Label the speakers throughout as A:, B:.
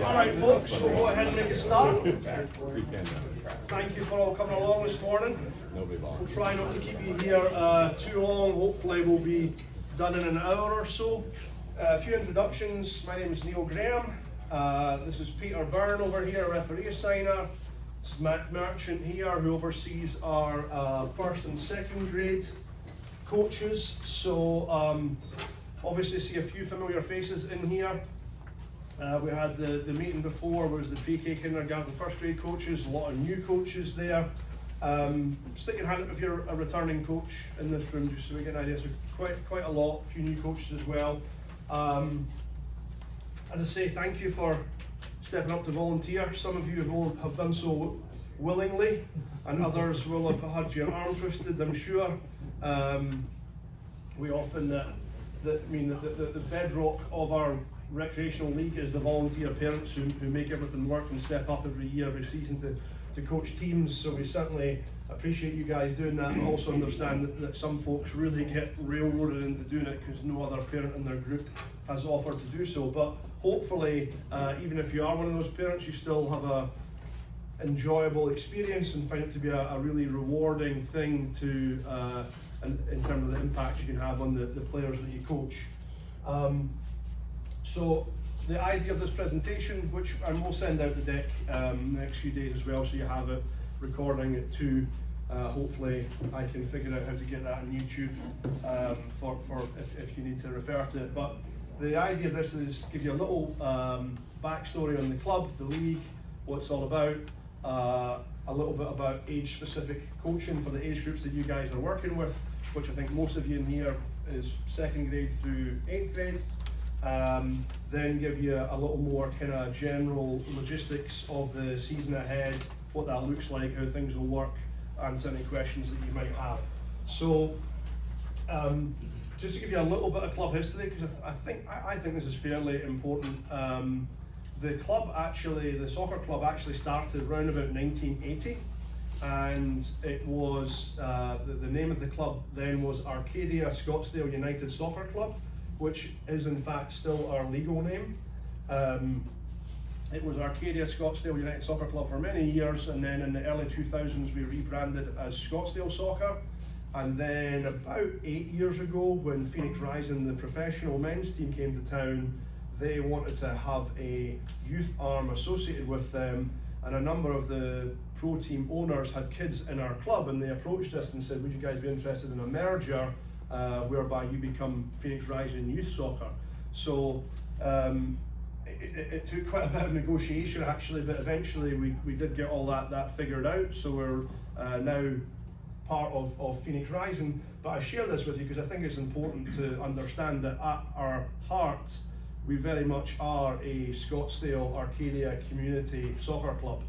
A: Alright folks, we'll go ahead and make a start. Thank you for all coming along this morning. We'll try not to keep you here too long. Hopefully we'll be done in an hour or so. A few introductions. My name is Neil Graham. This is Peter Byrne over here, referee assigner. This is Matt Merchant here, who oversees our first and second grade coaches. So obviously see a few familiar faces in here. We had the meeting before, was the pre-K kindergarten first grade coaches, a lot of new coaches there. Stick your hand up if you're a returning coach in this room, just so we get an idea. So quite a lot, a few new coaches as well. As I say, thank you for stepping up to volunteer. Some of you have done so willingly, and others will have had your arm twisted, I'm sure. We often, the bedrock of our recreational league is the volunteer parents who make everything work and step up every year, every season to coach teams. So we certainly appreciate you guys doing that, and also understand that some folks really get railroaded into doing it because no other parent in their group has offered to do so. But hopefully, even if you are one of those parents, you still have a enjoyable experience and find it to be a really rewarding thing to in terms of the impact you can have on the players that you coach. So the idea of this presentation, which I will send out the deck the next few days as well, so you have it, recording it too. Hopefully I can figure out how to get that on YouTube for if you need to refer to it. But the idea of this is give you a little backstory on the club, the league, what it's all about, a little bit about age-specific coaching for the age groups that you guys are working with, which I think most of you in here is 2nd grade through 8th grade. Then give you a little more kind of general logistics of the season ahead, what that looks like, how things will work, answer any questions that you might have. So just to give you a little bit of club history, because I think this is fairly important. The club actually, the soccer club actually started around about 1980, and it was the name of the club then was Arcadia Scottsdale United Soccer Club, which is in fact still our legal name. It was Arcadia Scottsdale United Soccer Club for many years, and then in the early 2000s we rebranded as Scottsdale Soccer. And then about 8 years ago, when Phoenix Rising, the professional men's team, came to town, they wanted to have a youth arm associated with them, and a number of the pro team owners had kids in our club, and they approached us and said, would you guys be interested in a merger whereby you become Phoenix Rising Youth Soccer? So it took quite a bit of negotiation actually, but eventually we did get all that figured out. So we're now part of Phoenix Rising. But I share this with you because I think it's important to understand that at our heart, we very much are a Scottsdale Arcadia community soccer club.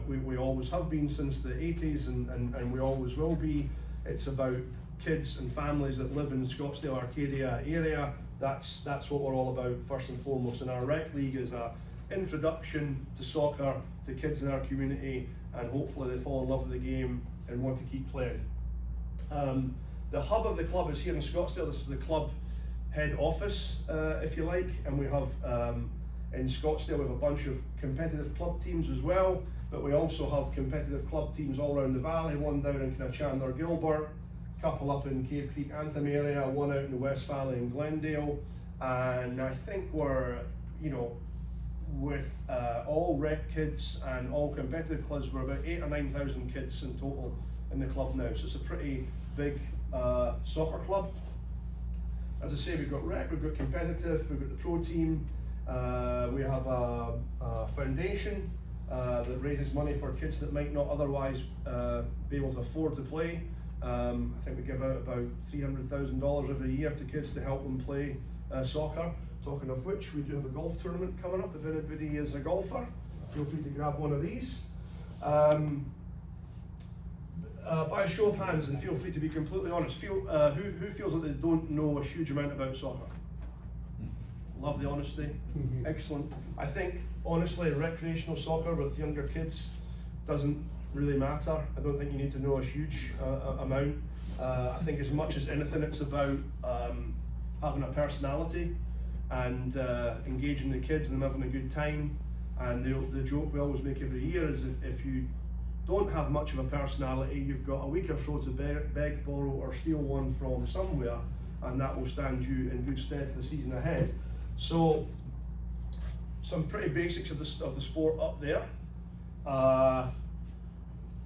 A: We always have been since the 80s, and we always will be. It's about kids and families that live in the Scottsdale Arcadia area. That's what we're all about first and foremost. And our rec league is an introduction to soccer to kids in our community, and hopefully they fall in love with the game and want to keep playing. The hub of the club is here in Scottsdale. This is the club head office, if you like, and we have in Scottsdale we have a bunch of competitive club teams as well, but we also have competitive club teams all around the valley, one down in kind of Chandler Gilbert, couple up in Cave Creek Anthem area, one out in the West Valley in Glendale, and I think we're, with all rec kids and all competitive clubs, we're about 8,000 or 9,000 kids in total in the club now, so it's a pretty big soccer club. As I say, we've got rec, we've got competitive, we've got the pro team, we have a foundation that raises money for kids that might not otherwise be able to afford to play. I think we give out about $300,000 every year to kids to help them play soccer. Talking of which, we do have a golf tournament coming up. If anybody is a golfer, feel free to grab one of these. By a show of hands, and feel free to be completely honest, who feels that they don't know a huge amount about soccer? Love the honesty. Excellent. I think, honestly, recreational soccer with younger kids doesn't really matter. I don't think you need to know a huge amount. I think as much as anything, it's about having a personality and engaging the kids and them having a good time. And the joke we always make every year is if you don't have much of a personality, you've got a week or so to beg, borrow or steal one from somewhere, and that will stand you in good stead for the season ahead. So some pretty basics of the sport up there.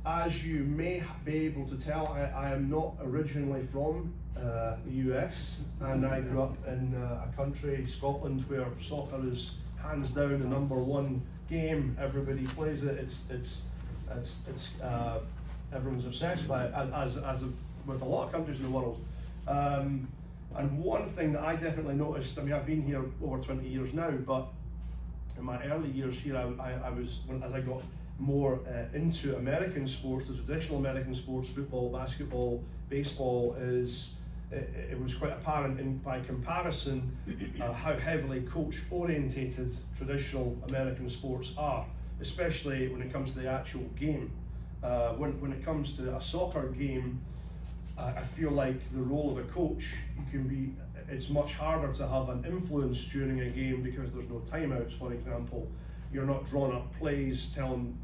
A: As you may be able to tell, I am not originally from the US, and I grew up in a country, Scotland, where soccer is hands down the #1 game. Everybody plays it. It's everyone's obsessed by it, as with a lot of countries in the world. And one thing that I definitely noticed, I mean, I've been here over 20 years now, but in my early years here, I was, as I got more into American sports, the traditional American sports, football, basketball, baseball, it was quite apparent by comparison how heavily coach orientated traditional American sports are, especially when it comes to the actual game. When it comes to a soccer game, I feel like the role of a coach, it's much harder to have an influence during a game because there's no timeouts, for example. You're not drawing up plays telling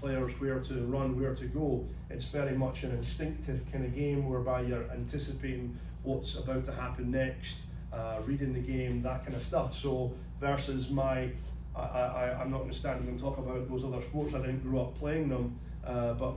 A: players where to run, where to go. It's very much an instinctive kind of game whereby you're anticipating what's about to happen next, reading the game, that kind of stuff. So versus I'm not going to stand and talk about those other sports. I didn't grow up playing them, but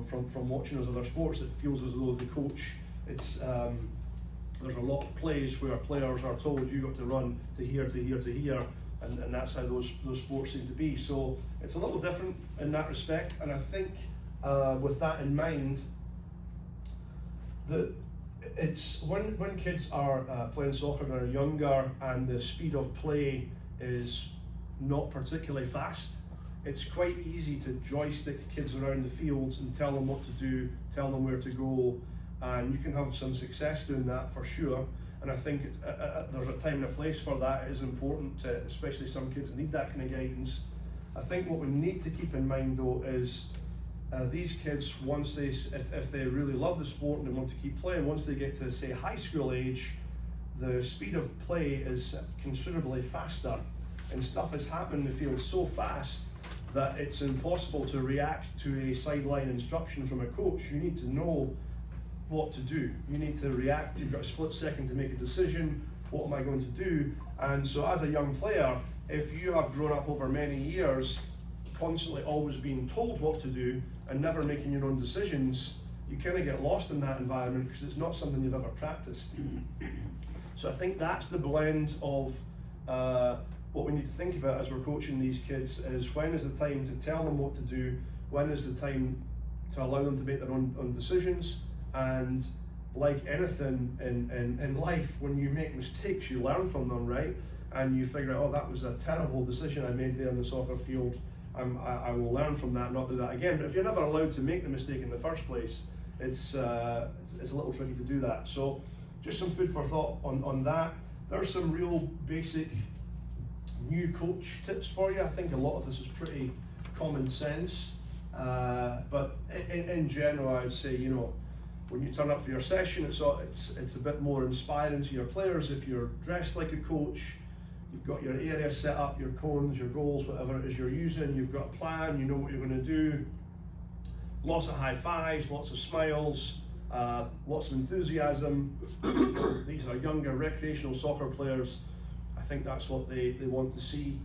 A: from watching those other sports, it feels as though the coach, there's a lot of plays where players are told you got to run to here, to here, to here. And that's how those sports seem to be. So it's a little different in that respect, and I think with that in mind, that it's when kids are playing soccer and are younger and the speed of play is not particularly fast, it's quite easy to joystick kids around the field and tell them what to do, tell them where to go, and you can have some success doing that for sure. And I think there's a time and a place for that. It is important, especially some kids need that kind of guidance. I think what we need to keep in mind though is these kids, if they really love the sport and they want to keep playing, once they get to say high school age, the speed of play is considerably faster, and stuff is happening in the field so fast that it's impossible to react to a sideline instruction from a coach. You need to know what to do. You need to react. You've got a split second to make a decision. What am I going to do? And so as a young player, if you have grown up over many years constantly always being told what to do and never making your own decisions, you kind of get lost in that environment because it's not something you've ever practiced. So I think that's the blend of what we need to think about as we're coaching these kids is when is the time to tell them what to do, when is the time to allow them to make their own decisions. And like anything in life, when you make mistakes, you learn from them, right? And you figure out, oh, that was a terrible decision I made there in the soccer field. I will learn from that, not do that again. But if you're never allowed to make the mistake in the first place, it's a little tricky to do that. So just some food for thought on that. There's some real basic new coach tips for you. I think a lot of this is pretty common sense. But in general, I would say, when you turn up for your session, it's a bit more inspiring to your players if you're dressed like a coach, you've got your area set up, your cones, your goals, whatever it is you're using, you've got a plan, you know what you're going to do. Lots of high fives, lots of smiles, lots of enthusiasm. These are younger recreational soccer players. I think that's what they want to see.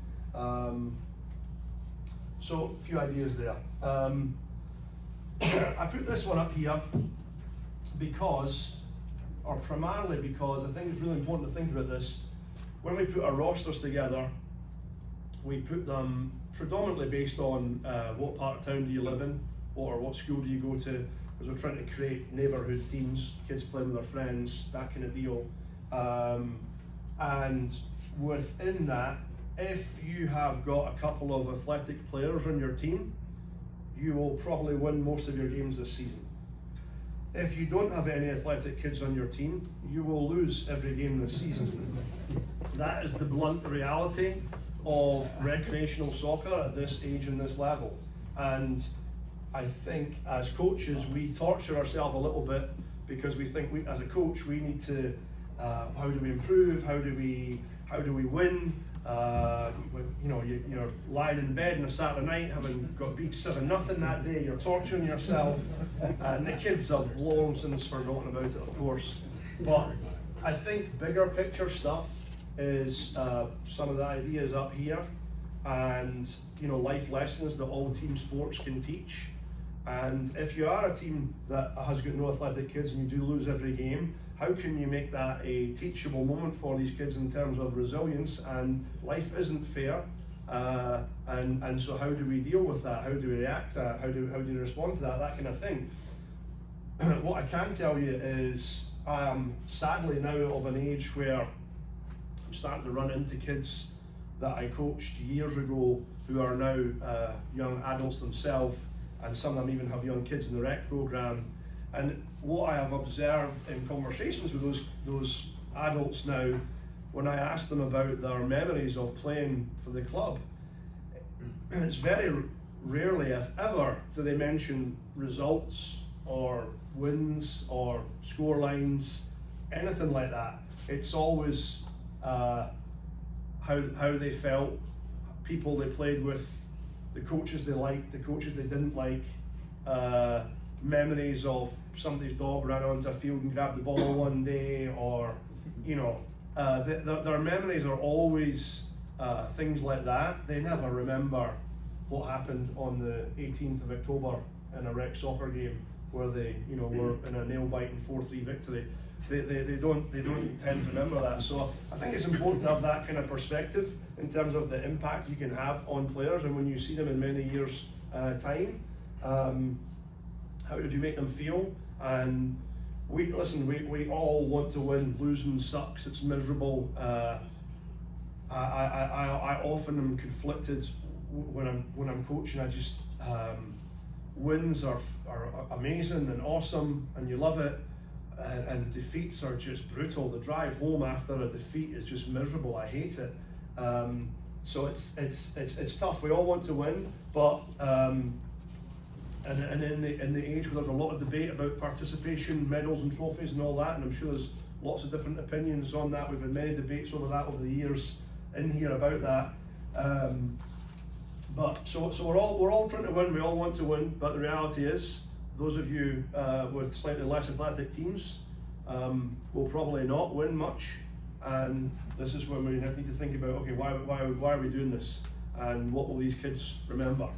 A: So a few ideas there. I put this one up here primarily because I think it's really important to think about this. When we put our rosters together, we put them predominantly based on what part of town do you live in, or what school do you go to, because we're trying to create neighbourhood teams, kids playing with their friends, that kind of deal. And within that, if you have got a couple of athletic players on your team, you will probably win most of your games this season. If you don't have any athletic kids on your team, you will lose every game this season. That is the blunt reality of recreational soccer at this age and this level. And I think as coaches, we torture ourselves a little bit because we think as a coach, we need to how do we improve? How do we win? You're lying in bed on a Saturday night, having got beat 7-0 that day. You're torturing yourself, and the kids have long since forgotten about it, of course. But I think bigger picture stuff is some of the ideas up here, and life lessons that all team sports can teach. And if you are a team that has got no athletic kids and you do lose every game, how can you make that a teachable moment for these kids in terms of resilience? And life isn't fair, and so how do we deal with that? How do we react to that? How do you respond to that? That kind of thing. What I can tell you is I am sadly now of an age where I'm starting to run into kids that I coached years ago who are now young adults themselves, and some of them even have young kids in the rec program. And what I have observed in conversations with those adults now, when I ask them about their memories of playing for the club, it's very rarely, if ever, do they mention results or wins or score lines, anything like that. It's always how they felt, people they played with, the coaches they liked, the coaches they didn't like, memories of somebody's dog ran onto a field and grabbed the ball one day, or their memories are always things like that. They never remember what happened on the 18th of October in a rec soccer game where they were in a nail-biting 4-3 victory. They don't tend to remember that. So I think it's important to have that kind of perspective in terms of the impact you can have on players, and when you see them in many years' time, how did you make them feel? And we all want to win. Losing sucks. It's miserable. I often am conflicted when I'm coaching. I just wins are amazing and awesome, and you love it. And defeats are just brutal. The drive home after a defeat is just miserable. I hate it. So it's tough. We all want to win, but and in the age where there's a lot of debate about participation, medals and trophies and all that, and I'm sure there's lots of different opinions on that. We've had many debates over that over the years in here about that. But so we're all trying to win. We all want to win, but the reality is, those of you with slightly less athletic teams will probably not win much, and this is when we need to think about, okay, why are we doing this, and what will these kids remember?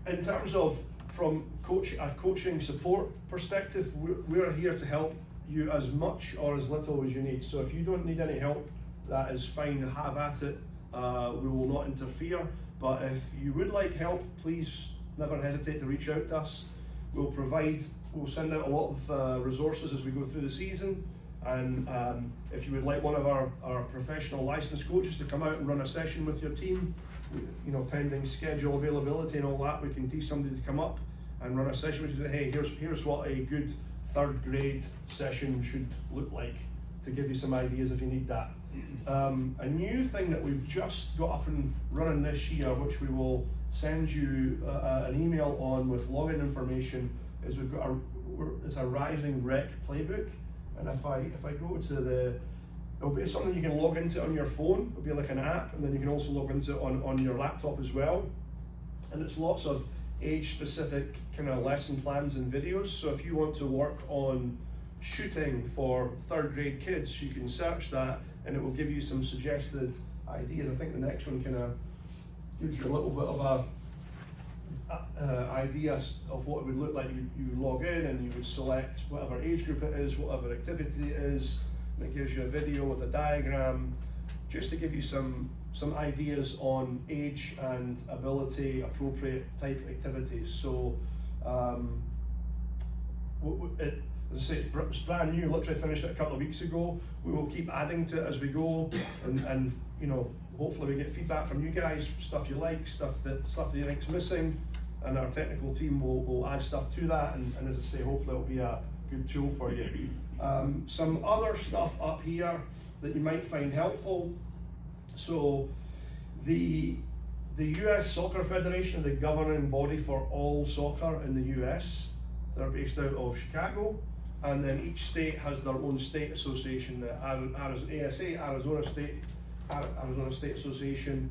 A: In terms of from a coaching support perspective, we're here to help you as much or as little as you need. So if you don't need any help, that is fine, have at it. We will not interfere. But if you would like help, please never hesitate to reach out to us. We'll send out a lot of resources as we go through the season. And if you would like one of our professional licensed coaches to come out and run a session with your team, pending schedule availability and all that, we can teach somebody to come up and run a session with you. Say, hey, here's what a good 3rd grade session should look like, to give you some ideas if you need that. A new thing that we've just got up and running this year, which we will send you an email on with login information, is we've got it's a Rising Rec playbook. And if I go to it'll be something you can log into on your phone. It'll be like an app, and then you can also log into it on your laptop as well. And it's lots of age-specific kind of lesson plans and videos. So if you want to work on shooting for 3rd grade kids, you can search that and it will give you some suggested ideas. I think the next one kind of gives you a little bit of a idea of what it would look like. You log in and you would select whatever age group it is, whatever activity it is, and it gives you a video with a diagram, just to give you some ideas on age and ability appropriate type activities. So as I say, it's brand new, literally finished it a couple of weeks ago. We will keep adding to it as we go, and hopefully we get feedback from you guys, stuff you like, stuff that you think's missing, and our technical team will add stuff to that, and as I say, hopefully it'll be a good tool for you. Some other stuff up here that you might find helpful. So the US Soccer Federation, the governing body for all soccer in the US, they're based out of Chicago, and then each state has their own state association. ASA, Arizona State Association,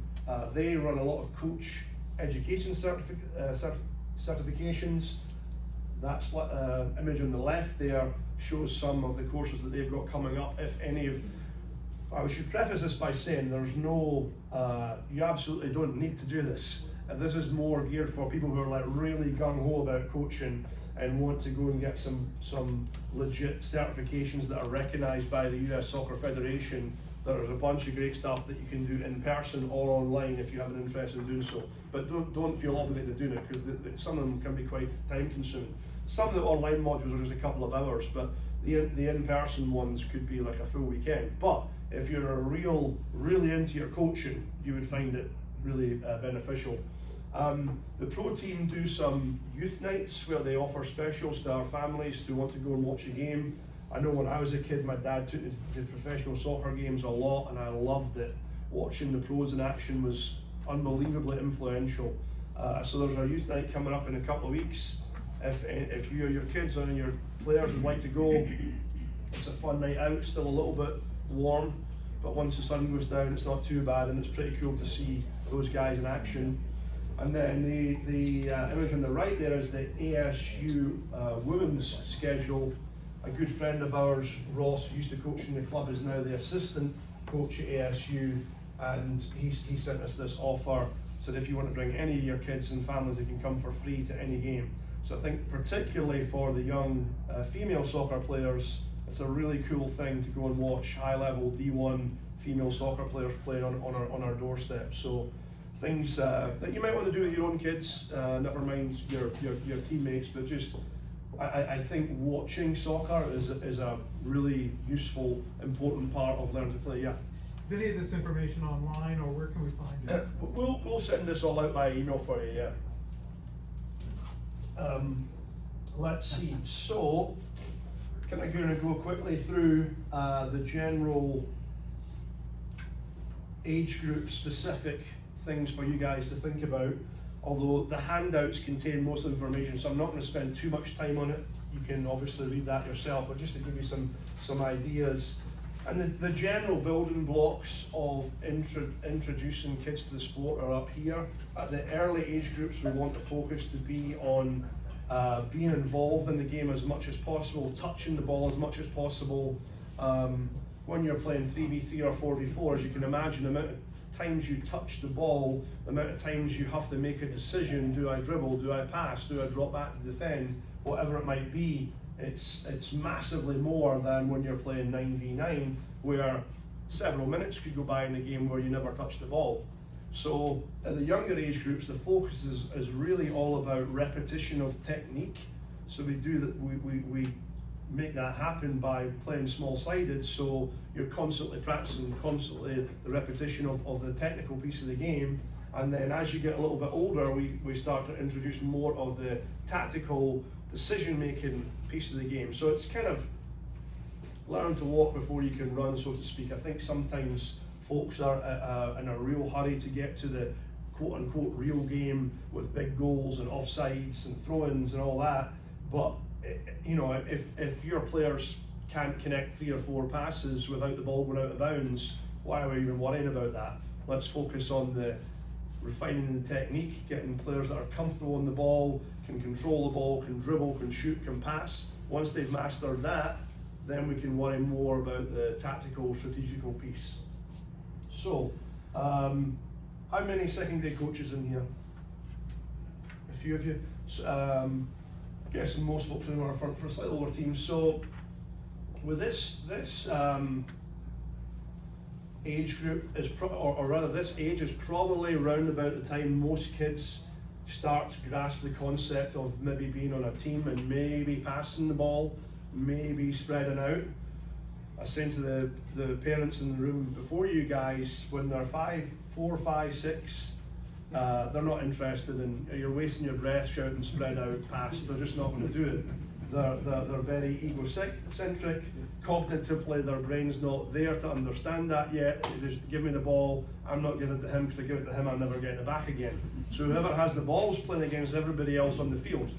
A: they run a lot of coach education certifications. That image on the left there shows some of the courses that they've got coming up, if any of. I should preface this by saying there's no, you absolutely don't need to do this. This is more geared for people who are like really gung-ho about coaching and want to go and get some legit certifications that are recognised by the US Soccer Federation. There's a bunch of great stuff that you can do in person or online if you have an interest in doing so. But don't feel obligated to do it, because some of them can be quite time consuming. Some of the online modules are just a couple of hours, but the in-person ones could be like a full weekend. But if you're really into your coaching, you would find it really beneficial. The pro team do some youth nights where they offer specials to our families who want to go and watch a game. I know when I was a kid, my dad took me to professional soccer games a lot, and I loved it. Watching the pros in action was unbelievably influential. So there's a youth night coming up in a couple of weeks. If you or your kids and your players would like to go, it's a fun night out, still a little bit warm, but once the sun goes down it's not too bad, and it's pretty cool to see those guys in action. And then the image on the right there is the ASU women's schedule. A good friend of ours, Ross, who used to coach in the club, is now the assistant coach at ASU, and he sent us this offer, said if you want to bring any of your kids and families, they can come for free to any game. So I think particularly for the young female soccer players, it's a really cool thing to go and watch high-level D1 female soccer players play on our doorstep. So things that you might want to do with your own kids, never mind your teammates, but just I think watching soccer is a really useful, important part of learning to play. Yeah.
B: Is any of this information online, or where can we find it?
A: We'll send this all out by email for you. Yeah. Let's see. So, can I go quickly through the general age group specific things for you guys to think about? Although the handouts contain most information, so I'm not going to spend too much time on it. You can obviously read that yourself, but just to give you some ideas. And the general building blocks of introducing kids to the sport are up here. At the early age groups, we want the focus to be on being involved in the game as much as possible, touching the ball as much as possible. When you're playing 3v3 or 4v4, as you can imagine, the amount of times you touch the ball, the amount of times you have to make a decision: do I dribble, do I pass, do I drop back to defend, whatever it might be. It's massively more than when you're playing 9v9, where several minutes could go by in a game where you never touch the ball. So at the younger age groups, the focus is really all about repetition of technique. So we make that happen by playing small-sided, so you're constantly practicing, constantly the repetition of the technical piece of the game. And then as you get a little bit older, we start to introduce more of the tactical decision-making piece of the game. So it's kind of learn to walk before you can run, so to speak. I think sometimes folks are in a real hurry to get to the quote-unquote real game with big goals and offsides and throw-ins and all that. But you know, if your players can't connect 3 or 4 passes without the ball going out of bounds, why are we even worrying about that? Let's focus on the refining the technique, getting players that are comfortable on the ball, can control the ball, can dribble, can shoot, can pass. Once they've mastered that, then we can worry more about the tactical, strategical piece. So, how many second grade coaches in here? A few of you. I'm guessing most folks in are for slightly older teams. So, with this age group is, or rather, this age is probably around about the time most kids start to grasp the concept of maybe being on a team and maybe passing the ball, maybe spreading out. I was saying to the parents in the room before you guys, when they're 4, 5, 6, they're not interested in, you're wasting your breath shouting spread out, pass. They're just not going to do it. They're very egocentric. Cognitively, their brain's not there to understand that yet. They just give me the ball, I'm not giving it to him, because I give it to him, I'm never getting it back again. So whoever has the ball is playing against everybody else on the field.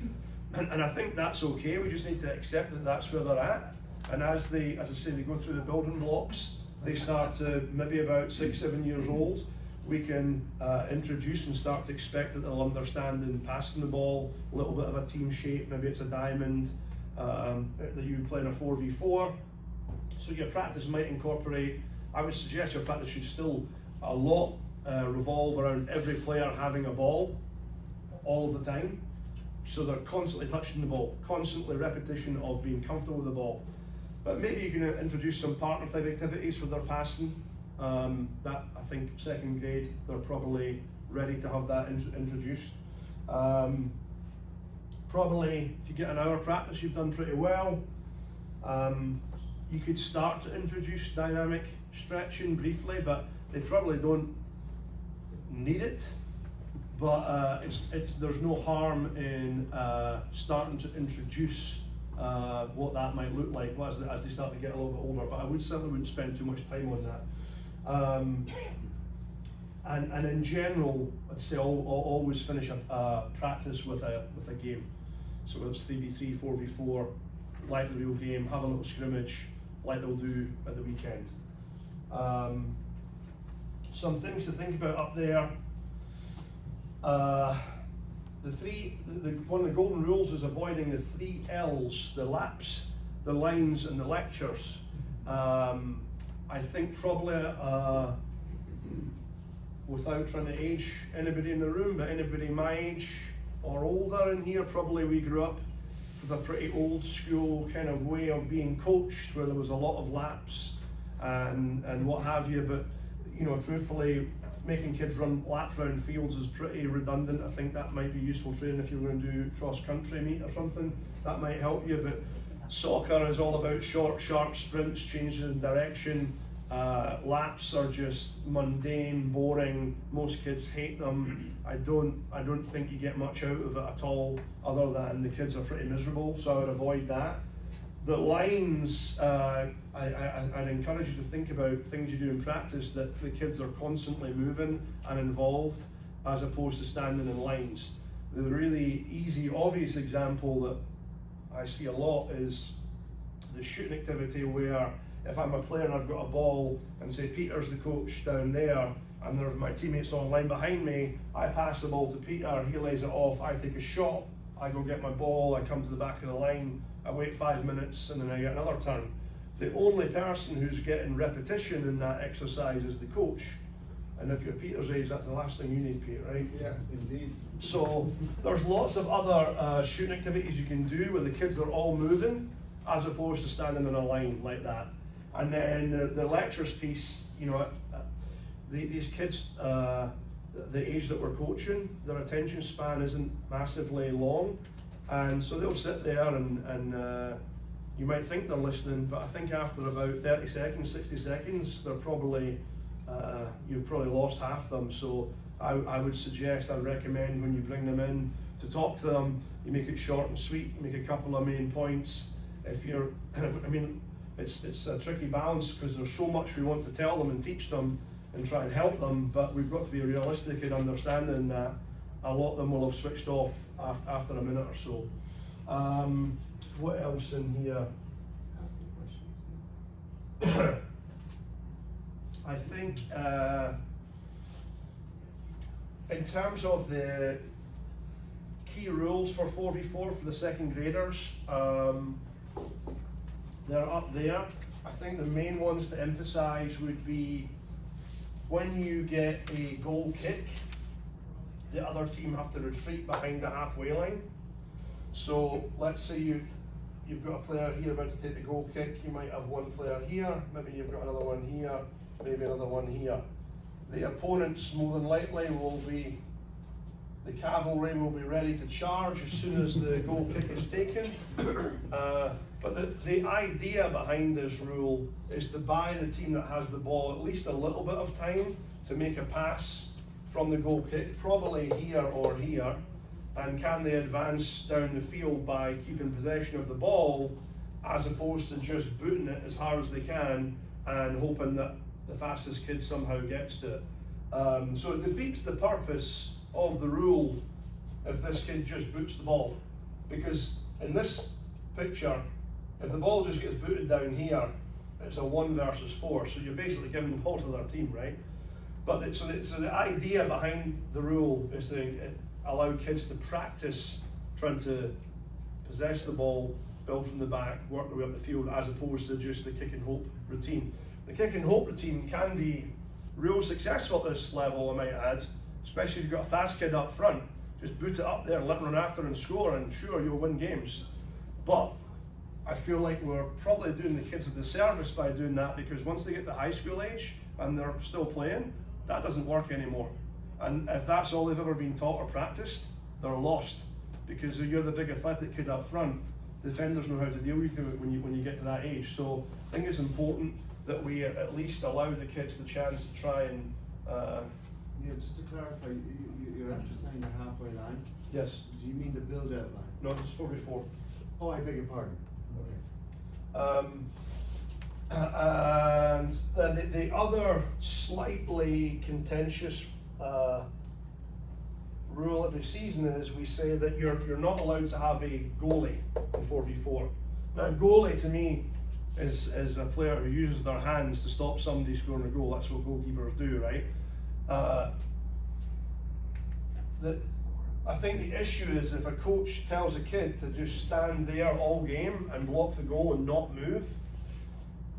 A: and I think that's okay. We just need to accept that that's where they're at. And as I say, they go through the building blocks, they start to maybe about 6, 7 years old. We can introduce and start to expect that they'll understand in passing the ball, a little bit of a team shape, maybe it's a diamond that you would play in a 4v4. So your practice might incorporate, I would suggest your practice should still a lot revolve around every player having a ball all of the time. So they're constantly touching the ball, constantly repetition of being comfortable with the ball. But maybe you can introduce some partner type activities for their passing. That I think 2nd grade, they're probably ready to have that introduced. Probably if you get an hour practice, you've done pretty well. You could start to introduce dynamic stretching briefly, but they probably don't need it. But there's no harm in starting to introduce what that might look like as they start to get a little bit older. But I certainly wouldn't spend too much time on that. And in general, I'd say I'll always finish a practice with a game. So whether it's 3v3, 4v4, like the real game, have a little scrimmage like they'll do at the weekend. Some things to think about up there. One of the golden rules is avoiding the 3 L's, the laps, the lines, and the lectures. I think probably, without trying to age anybody in the room, but anybody my age or older in here, probably we grew up with a pretty old school kind of way of being coached, where there was a lot of laps and what have you. But you know, truthfully, making kids run laps around fields is pretty redundant. I think that might be useful training if you're going to do cross-country meet or something. That might help you. But soccer is all about short, sharp sprints, changes in direction. Laps are just mundane, boring. Most kids hate them. I don't think you get much out of it at all, other than the kids are pretty miserable. So I would avoid that. The lines, I'd encourage you to think about things you do in practice that the kids are constantly moving and involved, as opposed to standing in lines. The really easy, obvious example that I see a lot is the shooting activity, where if I'm a player and I've got a ball and say Peter's the coach down there and there's my teammates on line behind me, I pass the ball to Peter, he lays it off, I take a shot, I go get my ball, I come to the back of the line, I wait 5 minutes and then I get another turn. The only person who's getting repetition in that exercise is the coach. And if you're Peter's age, that's the last thing you need, Pete, right?
C: Yeah, indeed.
A: So there's lots of other shooting activities you can do where the kids are all moving, as opposed to standing in a line like that. And then the lectures piece, you know, these kids, the age that we're coaching, their attention span isn't massively long. And so they'll sit there and you might think they're listening, but I think after about 30 seconds, 60 seconds, they're probably, you've probably lost half them. So I would suggest, I'd recommend when you bring them in to talk to them, you make it short and sweet, you make a couple of main points. If you're, I mean, it's a tricky balance because there's so much we want to tell them and teach them and try and help them, but we've got to be realistic in understanding that a lot of them will have switched off after a minute or so. What else in here?
C: Ask the questions.
A: I think in terms of the key rules for 4v4 for the 2nd graders, they're up there. I think the main ones to emphasize would be when you get a goal kick, the other team have to retreat behind the halfway line. So let's say you've got a player here about to take the goal kick, you might have one player here, maybe you've got another one here, maybe another one here. The opponents more than likely will be, the cavalry will be ready to charge as soon as the goal kick is taken. But the idea behind this rule is to buy the team that has the ball at least a little bit of time to make a pass from the goal kick, probably here or here, and can they advance down the field by keeping possession of the ball, as opposed to just booting it as hard as they can and hoping that the fastest kid somehow gets to it. So it defeats the purpose of the rule if this kid just boots the ball. because in this picture, if the ball just gets booted down here, it's a 1 versus 4, so you're basically giving the ball to their team, right? But so the idea behind the rule is to allow kids to practice trying to possess the ball, build from the back, work their way up the field, as opposed to just the kick and hope routine. The kick and hope routine can be real successful at this level, I might add, especially if you've got a fast kid up front. Just boot it up there and let them run after and score, and sure, you'll win games. But I feel like we're probably doing the kids a disservice by doing that, because once they get to high school age and they're still playing, that doesn't work anymore. And if that's all they've ever been taught or practiced, they're lost, because you're the big athletic kid up front. Defenders know how to deal with you when you get to that age. So I think it's important that we at least allow the kids the chance to try and.
C: Yeah, just to clarify, you're after saying the halfway line?
A: Yes.
C: Do you mean the build out line?
A: No, it's 4v4.
C: Oh, I beg your pardon. Okay.
A: And the other slightly contentious rule every season is we say that you're not allowed to have a goalie in 4v4. Now, goalie to me is a player who uses their hands to stop somebody scoring a goal. That's what goalkeepers do, right? I think the issue is if a coach tells a kid to just stand there all game and block the goal and not move,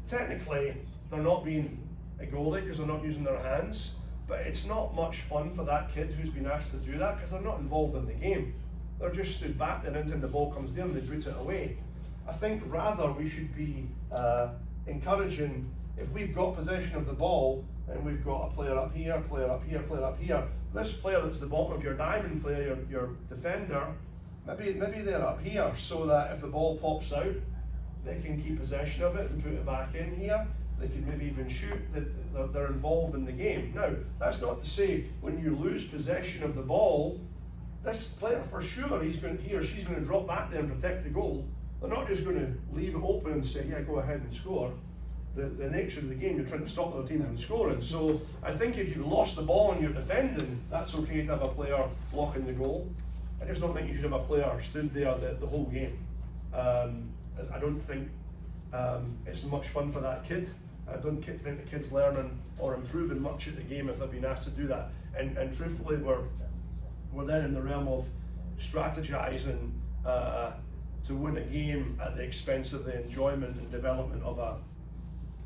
A: technically they're not being a goalie because they're not using their hands, but it's not much fun for that kid who's been asked to do that because they're not involved in the game. They're just stood back there until the ball comes down and they boot it away. I think rather we should be encouraging, if we've got possession of the ball and we've got a player up here, player up here, player up here, this player that's the bottom of your diamond player, your defender, maybe they're up here so that if the ball pops out, they can keep possession of it and put it back in here. They can maybe even shoot, they're involved in the game. Now, that's not to say when you lose possession of the ball, this player for sure, he or she's going to drop back there and protect the goal. They're not just going to leave it open and say, yeah, go ahead and score. The nature of the game, you're trying to stop other teams from scoring. So I think if you've lost the ball and you're defending, that's okay to have a player blocking the goal. I just don't think you should have a player stood there the whole game. I don't think it's much fun for that kid. I don't think the kid's learning or improving much at the game if they've been asked to do that. And truthfully, we're then in the realm of strategizing to win a game at the expense of the enjoyment and development of a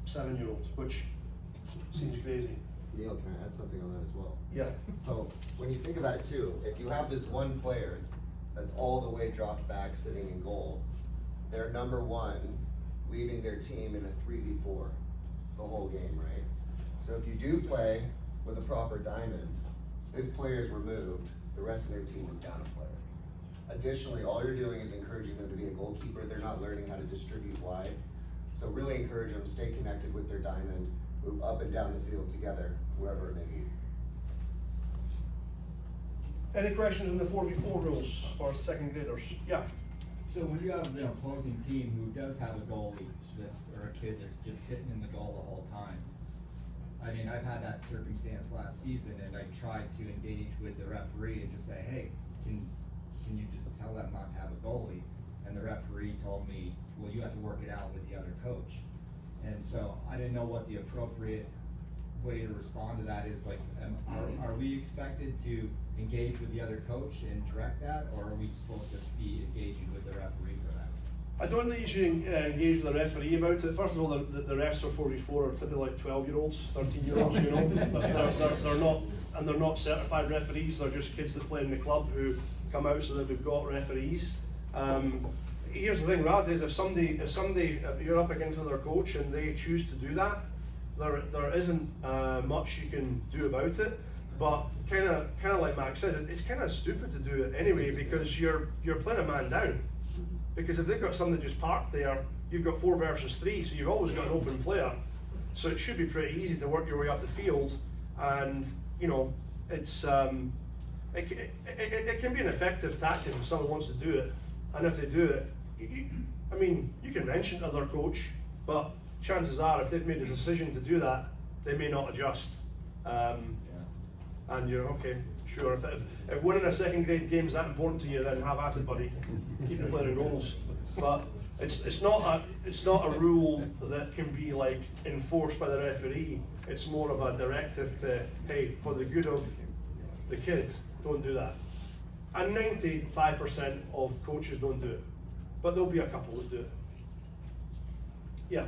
A: 7-year-old, which seems crazy.
D: Neil, can I add something on that as well?
A: Yeah.
D: So when you think about it too, if you have this one player that's all the way dropped back sitting in goal, they're number one, leaving their team in a 3v4 the whole game, right? So if you do play with a proper diamond, this player is removed, the rest of their team is down a player. Additionally, all you're doing is encouraging them to be a goalkeeper. They're not learning how to distribute wide. So really encourage them, stay connected with their diamond, move up and down the field together, wherever they need.
A: Any questions on the 4v4 rules for second graders? Yeah.
E: So when you have the opposing team who does have a goalie or a kid that's just sitting in the goal the whole time, I mean, I've had that circumstance last season, and I tried to engage with the referee and just say, hey, can you just tell them not to have a goalie? And the referee told me, well, you have to work it out with the other coach. And so I didn't know what the appropriate way to respond to that is. Like, are we expected to engage with the other coach and direct that, or are we supposed to be engaging with the referee for that?
A: I don't think you should engage with the referee about it. First of all, the refs are 44 are typically like 12-year-olds, 13-year-olds, you know. They're not certified referees. They're just kids that play in the club who come out so that we've got referees. Here's the thing, Rad, is if you're up against another coach and they choose to do that, there isn't much you can do about it. But kind of like Max said, it's kind of stupid to do it anyway, because you're playing a man down. Because if they've got somebody just parked there, you've got 4 versus 3, so you've always got an open player. So it should be pretty easy to work your way up the field, and you know, it's it can be an effective tactic if someone wants to do it, and if they do it, I mean, you can mention to their coach, but chances are if they've made a decision to do that, they may not adjust. And you're okay, sure. sure. If winning a second grade game is that important to you, then have at it, buddy. Keep the player in goals. But it's not a rule that can be like enforced by the referee. It's more of a directive to, hey, for the good of the kid, don't do that. And 95% of coaches don't do it, but there'll be a couple that do it. Yeah.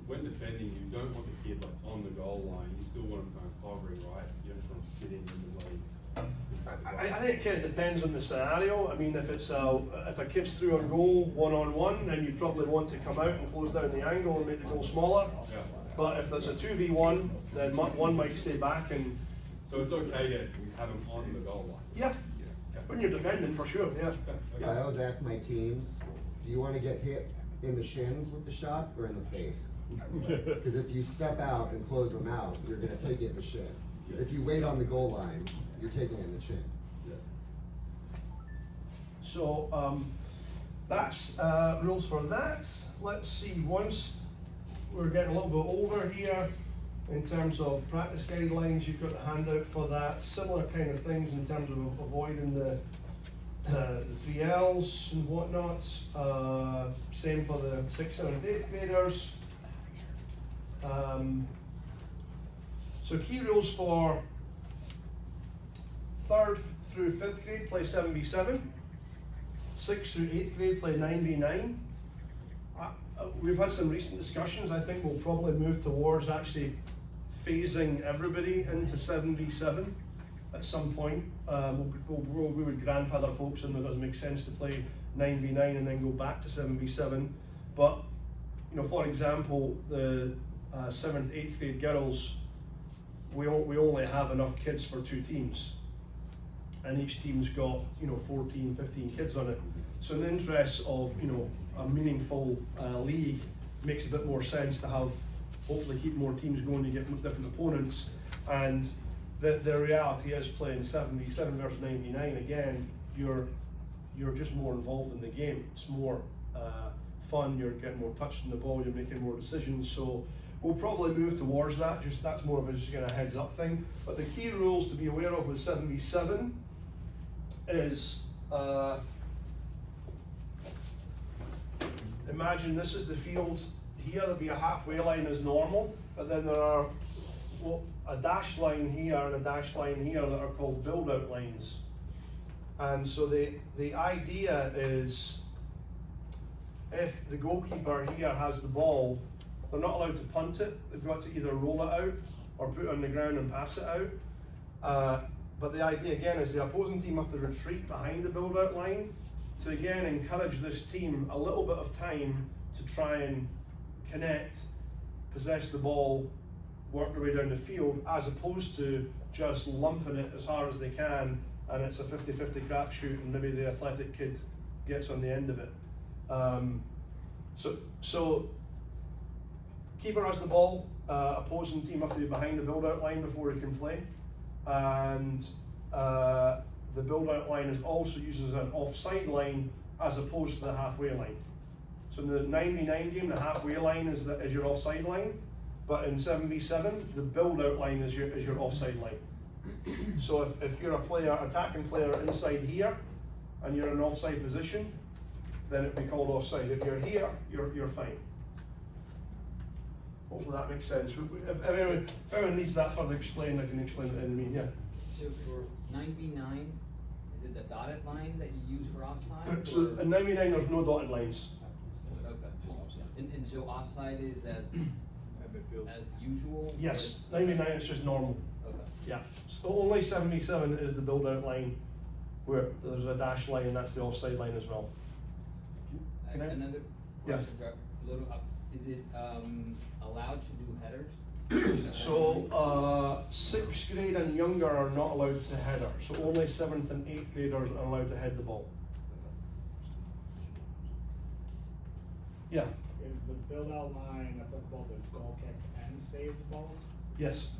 F: When defending, you don't want the kid like on the goal line. You still want them hovering, right? You don't just want them sitting in the way.
A: I think it kind of depends on the scenario. I mean, if a kid's through on goal 1-on-1, then you probably want to come out and close down the angle and make the goal smaller.
F: Yeah.
A: But if it's a 2v1, then one might stay back and.
F: So it's okay to have them on the goal line.
A: Yeah. When you're defending, for sure. Yeah.
D: Yeah, I always ask my teams, do you want to get hit in the shins with the shot or in the face? Because if you step out and close them out, you're going to take it in the shin. If you wait on the goal line, you're taking it in the chin.
A: So that's rules for that. Let's see, once we're getting a little bit older here, in terms of practice guidelines, you've got the handout for that. Similar kind of things in terms of avoiding the 3Ls and whatnot. Same for the 6th, 7th, 8th graders. So key rules for 3rd through 5th grade, play 7v7. 6th through 8th grade, play 9v9. We've had some recent discussions. I think we'll probably move towards actually phasing everybody into 7v7 at some point. We would grandfather folks in. It doesn't make sense to play 9v9 and then go back to 7v7. But you know, for example, the 7th, 8th grade girls, we only have enough kids for 2 teams, and each team's got 14, 15 kids on it. So in the interest of a meaningful league, makes a bit more sense to have, hopefully keep more teams going to get different opponents. And the reality is, playing 7v7 versus 9v9, again, you're just more involved in the game. It's more fun, you're getting more touch on the ball, you're making more decisions. So we'll probably move towards that. That's more of a just kind of heads up thing. But the key rules to be aware of with 7v7 is, imagine this is the field here. There'll be a halfway line as normal, but then there are a dash line here and a dash line here that are called build-out lines. And so the idea is, if the goalkeeper here has the ball, they're not allowed to punt it. They've got to either roll it out or put it on the ground and pass it out. But the idea again is the opposing team have to retreat behind the build-out line to again encourage this team a little bit of time to try and connect, possess the ball, work their way down the field, as opposed to just lumping it as hard as they can, and it's a 50-50 crapshoot, and maybe the athletic kid gets on the end of it. So keeper has the ball, opposing team have to be behind the build-out line before he can play, and the build-out line is also used as an offside line as opposed to the halfway line. So in the 9v9 game, the halfway line is your offside line, but in 7v7, the build-out line is your offside line. So if you're attacking player inside here, and you're in an offside position, then it'd be called offside. If you're here, you're fine. Hopefully that makes sense. If anyone needs that further explained, I can explain it in me. Yeah.
G: So for 9v9, is it the dotted line that you use for offside?
A: So in 9v9, there's no dotted lines.
G: Okay. And so offside is as usual?
A: Yes, 9v9 it's just normal.
G: Okay.
A: Yeah. So only 7v7 is the build-out line, where there's a dash line, and that's the offside line as well. Can I-
G: Another
A: Yeah.
G: question, sorry, a little up. Is it allowed to do headers?
A: So 6th grade and younger are not allowed to header. So only 7th and 8th graders are allowed to head the ball. Yeah.
H: Is the build-out line applicable to goal kicks and saved balls?
A: Yes.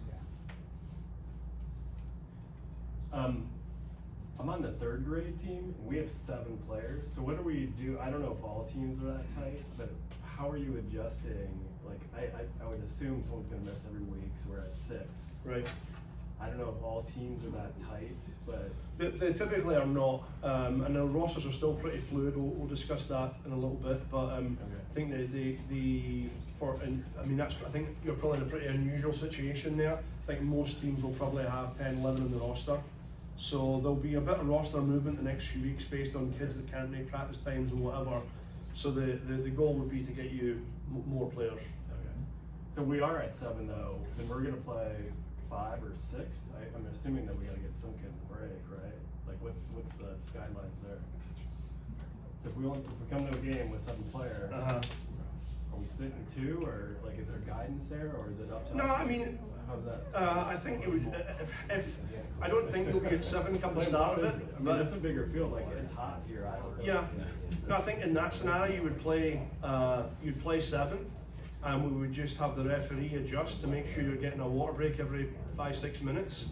I: I'm on the 3rd grade team, and we have 7 players, so what do we do? I don't know if all teams are that tight, but how are you adjusting? Like, I would assume someone's gonna miss every week, so we're at 6.
A: Right.
I: I don't know if all teams are that tight, but
A: They typically are not, and the rosters are still pretty fluid. We'll discuss that in a little bit, but I think I think you're probably in a pretty unusual situation there. I think most teams will probably have 10, 11 in the roster, so there'll be a bit of roster movement the next few weeks based on kids that can't make practice times and whatever. So the goal would be to get you more players.
I: so we are at 7 though, and we're gonna play 5 or 6. I'm assuming that we gotta get some kind of break, right? Like what's the guidelines there? So if we come to a game with 7 players, are we sitting 2, or like is there guidance there, or is it up to
A: No,
I: us?
A: I mean,
I: How's that?
A: I think it would. If I don't think you'll be at 7 come the start of it,
I: I mean,
A: but
I: it's a bigger field, like it's hot here, I don't know.
A: yeah. No, I think in that scenario you would play. You'd play 7, and we would just have the referee adjust to make sure you're getting a water break every 5-6 minutes,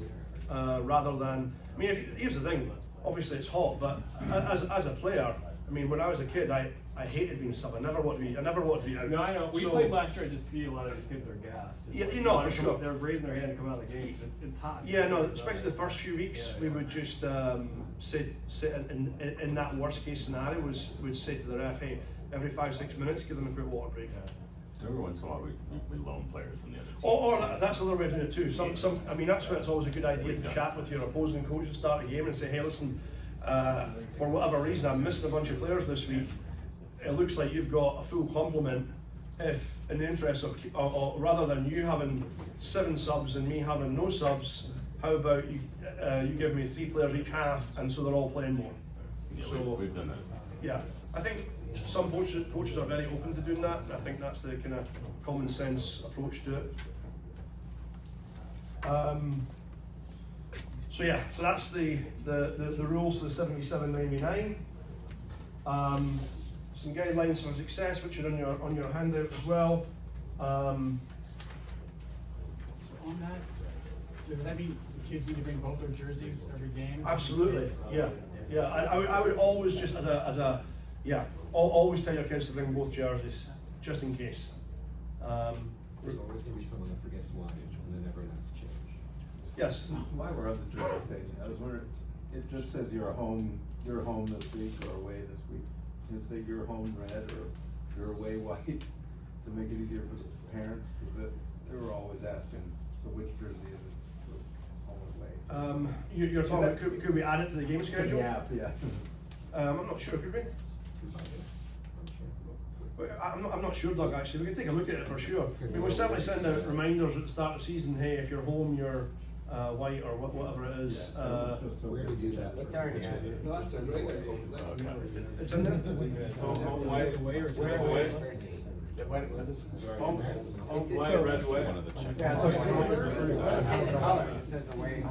A: rather than. I mean, here's the thing. Obviously, it's hot, but as a player, I mean, when I was a kid, I hated being sub. I never wanted to be out.
I: No, I know. We
A: So-
I: played last year. I just see a lot of these kids are gassed.
A: Yeah, you know,
I: They're
A: sure.
I: They're raising their hand to come out of the games. It's hot.
A: Yeah, no, especially the first few weeks, we would just sit in that worst case scenario, we'd say to the ref, hey, every 5-6 minutes, give them a quick water break.
J: Every once in a while, we loan players from the other team.
A: Or that's another way of doing it too. I mean, that's when it's always a good idea to chat with your opposing coach at the start of the game and say, hey, listen, for whatever reason, I'm missing a bunch of players this week. It looks like you've got a full complement. If in the interest of, rather than you having 7 subs and me having no subs, how about you give me 3 players each half, and so they're all playing more.
J: Yeah,
A: So
J: we've done that.
A: yeah, I think some coaches are very open to doing that. I think that's the kind of common sense approach to it. So yeah, so that's the rules for the 77-99. Some guidelines for success, which are on your handout as well.
H: So on that, does that mean the kids need to bring both their jerseys every game?
A: Absolutely, yeah. I would always just always tell your kids to bring both jerseys, just in case.
C: There's always gonna be someone that forgets one, and then everyone has to change.
A: Yes.
K: While we're on the jersey thing, I was wondering, it just says you're home this week or away this week. Can it say you're home red or you're away white to make it easier for the parents? Because they were always asking, so which jersey is it? Home away.
A: You're talking about could we add it to the game schedule?
K: Yeah.
A: I'm not sure, could we? I'm not sure, Doug, actually. We can take a look at it for sure. We certainly send out reminders at the start of the season, hey, if you're home, you're white or whatever it is.
C: Where do we do that?
D: It's already has it.
C: No, that's in right.
A: It's in there?
F: White away or red away? Home white, red away.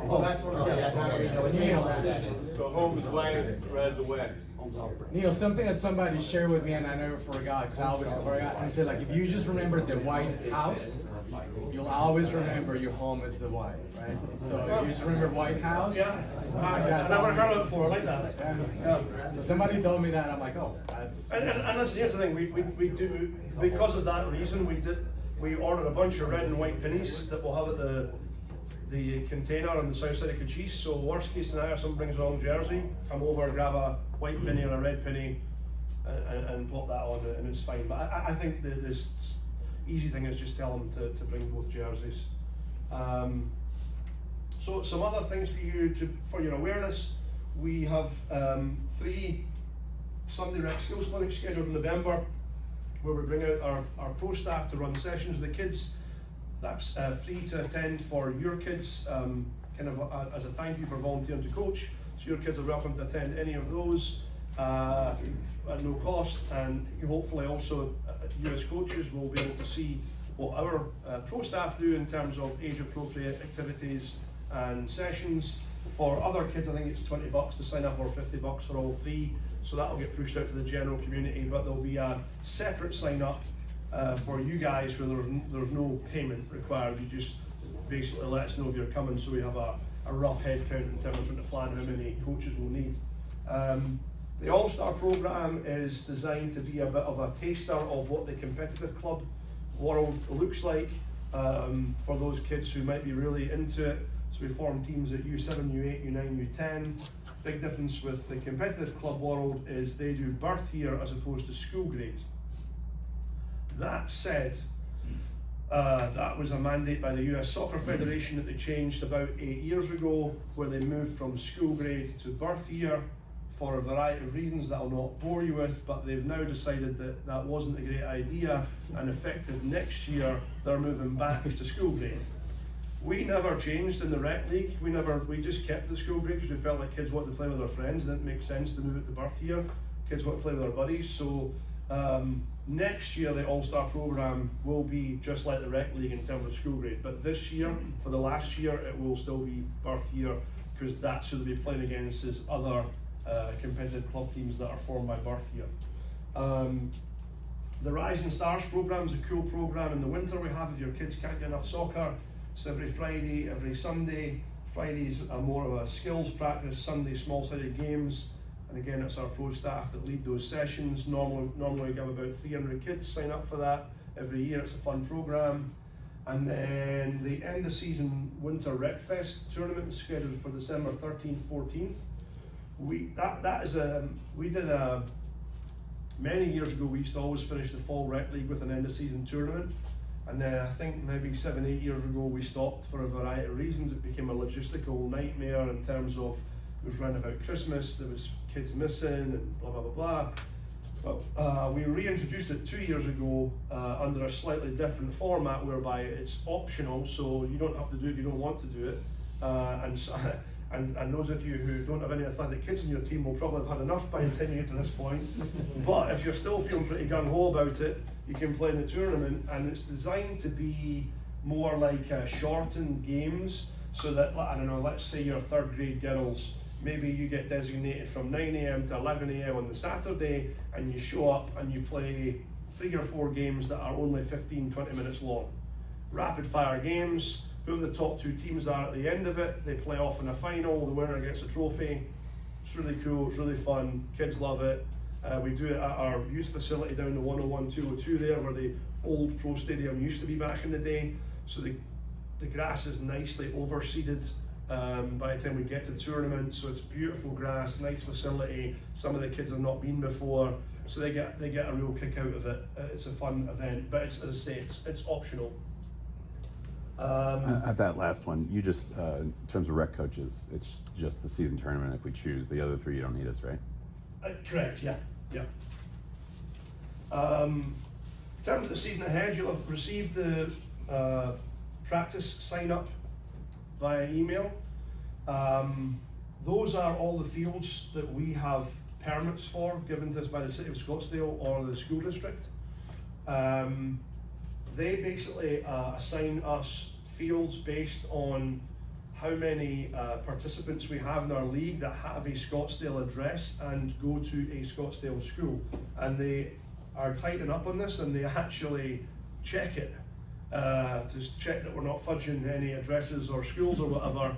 D: Oh, that's what I said. Now you know it's
F: So home is white, red's away.
L: Neil, something that somebody shared with me and I never forgot, because I always forgot, and said like, if you just remember the White House, you'll always remember your home is the white, right? So if you just remember White House.
A: Yeah. I've
L: that's
A: never
L: all.
A: heard it before, I like that.
L: Yeah. So somebody told me that, I'm like, oh, that's.
A: And listen, here's the thing, we do, because of that reason, we ordered a bunch of red and white pennies that we'll have at the container on the south side of Cochise. So worst case scenario, someone brings the wrong jersey, come over, grab a white penny or a red penny and pop that on, and it's fine. But I think this easy thing is just tell them to bring both jerseys. So some other things for your awareness, we have 3 Sunday Rec Skills Clinics scheduled in November, where we bring out our pro staff to run sessions with the kids. That's free to attend for your kids, kind of as a thank you for volunteering to coach. So your kids are welcome to attend any of those at no cost, and you hopefully also, you as coaches, will be able to see what our pro staff do in terms of age appropriate activities and sessions. For other kids, I think it's $20 to sign up, or $50 for all 3. So that will get pushed out to the general community, but there'll be a separate sign up for you guys where there's no payment required. You just basically let us know if you're coming, so we have a rough head count in terms of trying to plan how many coaches we'll need. The All-Star program is designed to be a bit of a taster of what the competitive club world looks like for those kids who might be really into it. So we form teams at U7, U8, U9, U10. Big difference with the competitive club world is they do birth year as opposed to school grade. That said, that was a mandate by the US Soccer Federation that they changed about 8 years ago, where they moved from school grade to birth year for a variety of reasons that I'll not bore you with, but they've now decided that that wasn't a great idea, and effective next year they're moving back to school grade. We never changed in the rec league. We just kept the school grade because we felt like kids wanted to play with their friends. It didn't make sense to move it to birth year. Kids want to play with their buddies. So next year the All-Star program will be just like the rec league in terms of school grade. But this year, for the last year, it will still be birth year, because that's who they'll be playing against is other competitive club teams that are formed by birth year. The Rising Stars program is a cool program in the winter we have if your kids can't get enough soccer. It's every Friday, every Sunday. Fridays are more of a skills practice, Sunday small-sided games. And again, it's our pro staff that lead those sessions. Normally we give about 300 kids sign up for that every year. It's a fun program. And then the end of season Winter Rec Fest tournament is scheduled for December 13th, 14th. Many years ago, we used to always finish the fall rec league with an end of season tournament. And then I think maybe 7, 8 years ago, we stopped for a variety of reasons. It became a logistical nightmare in terms of it was round about Christmas, there was kids missing and blah, blah, blah, blah. But we reintroduced it 2 years ago under a slightly different format whereby it's optional, so you don't have to do it if you don't want to do it. And those of you who don't have any athletic kids in your team will probably have had enough by the time you get to this point. But if you're still feeling pretty gung-ho about it, you can play in the tournament, and it's designed to be more like shortened games, so that, I don't know, let's say your 3rd grade girls, maybe you get designated from 9 AM to 11 AM on the Saturday, and you show up and you play 3 or 4 games that are only 15, 20 minutes long. Rapid fire games. Who the top 2 teams are at the end of it, they play off in a final, the winner gets a trophy. It's really cool, it's really fun, kids love it. We do it at our youth facility down the 101, 202 there, where the old pro stadium used to be back in the day. So the grass is nicely overseeded by the time we get to the tournament, so it's beautiful grass, nice facility. Some of the kids have not been before, so they get a real kick out of it. It's a fun event, but it's, as I say, it's optional.
M: At that last one, you just, in terms of rec coaches, it's just the season tournament if we choose. The other 3, you don't need us, right?
A: Correct, yeah. In terms of the season ahead, you'll have received the practice sign up via email. Those are all the fields that we have permits for, given to us by the City of Scottsdale or the school district. They basically assign us fields based on how many participants we have in our league that have a Scottsdale address and go to a Scottsdale school. And they are tightening up on this, and they actually check it to check that we're not fudging any addresses or schools or whatever.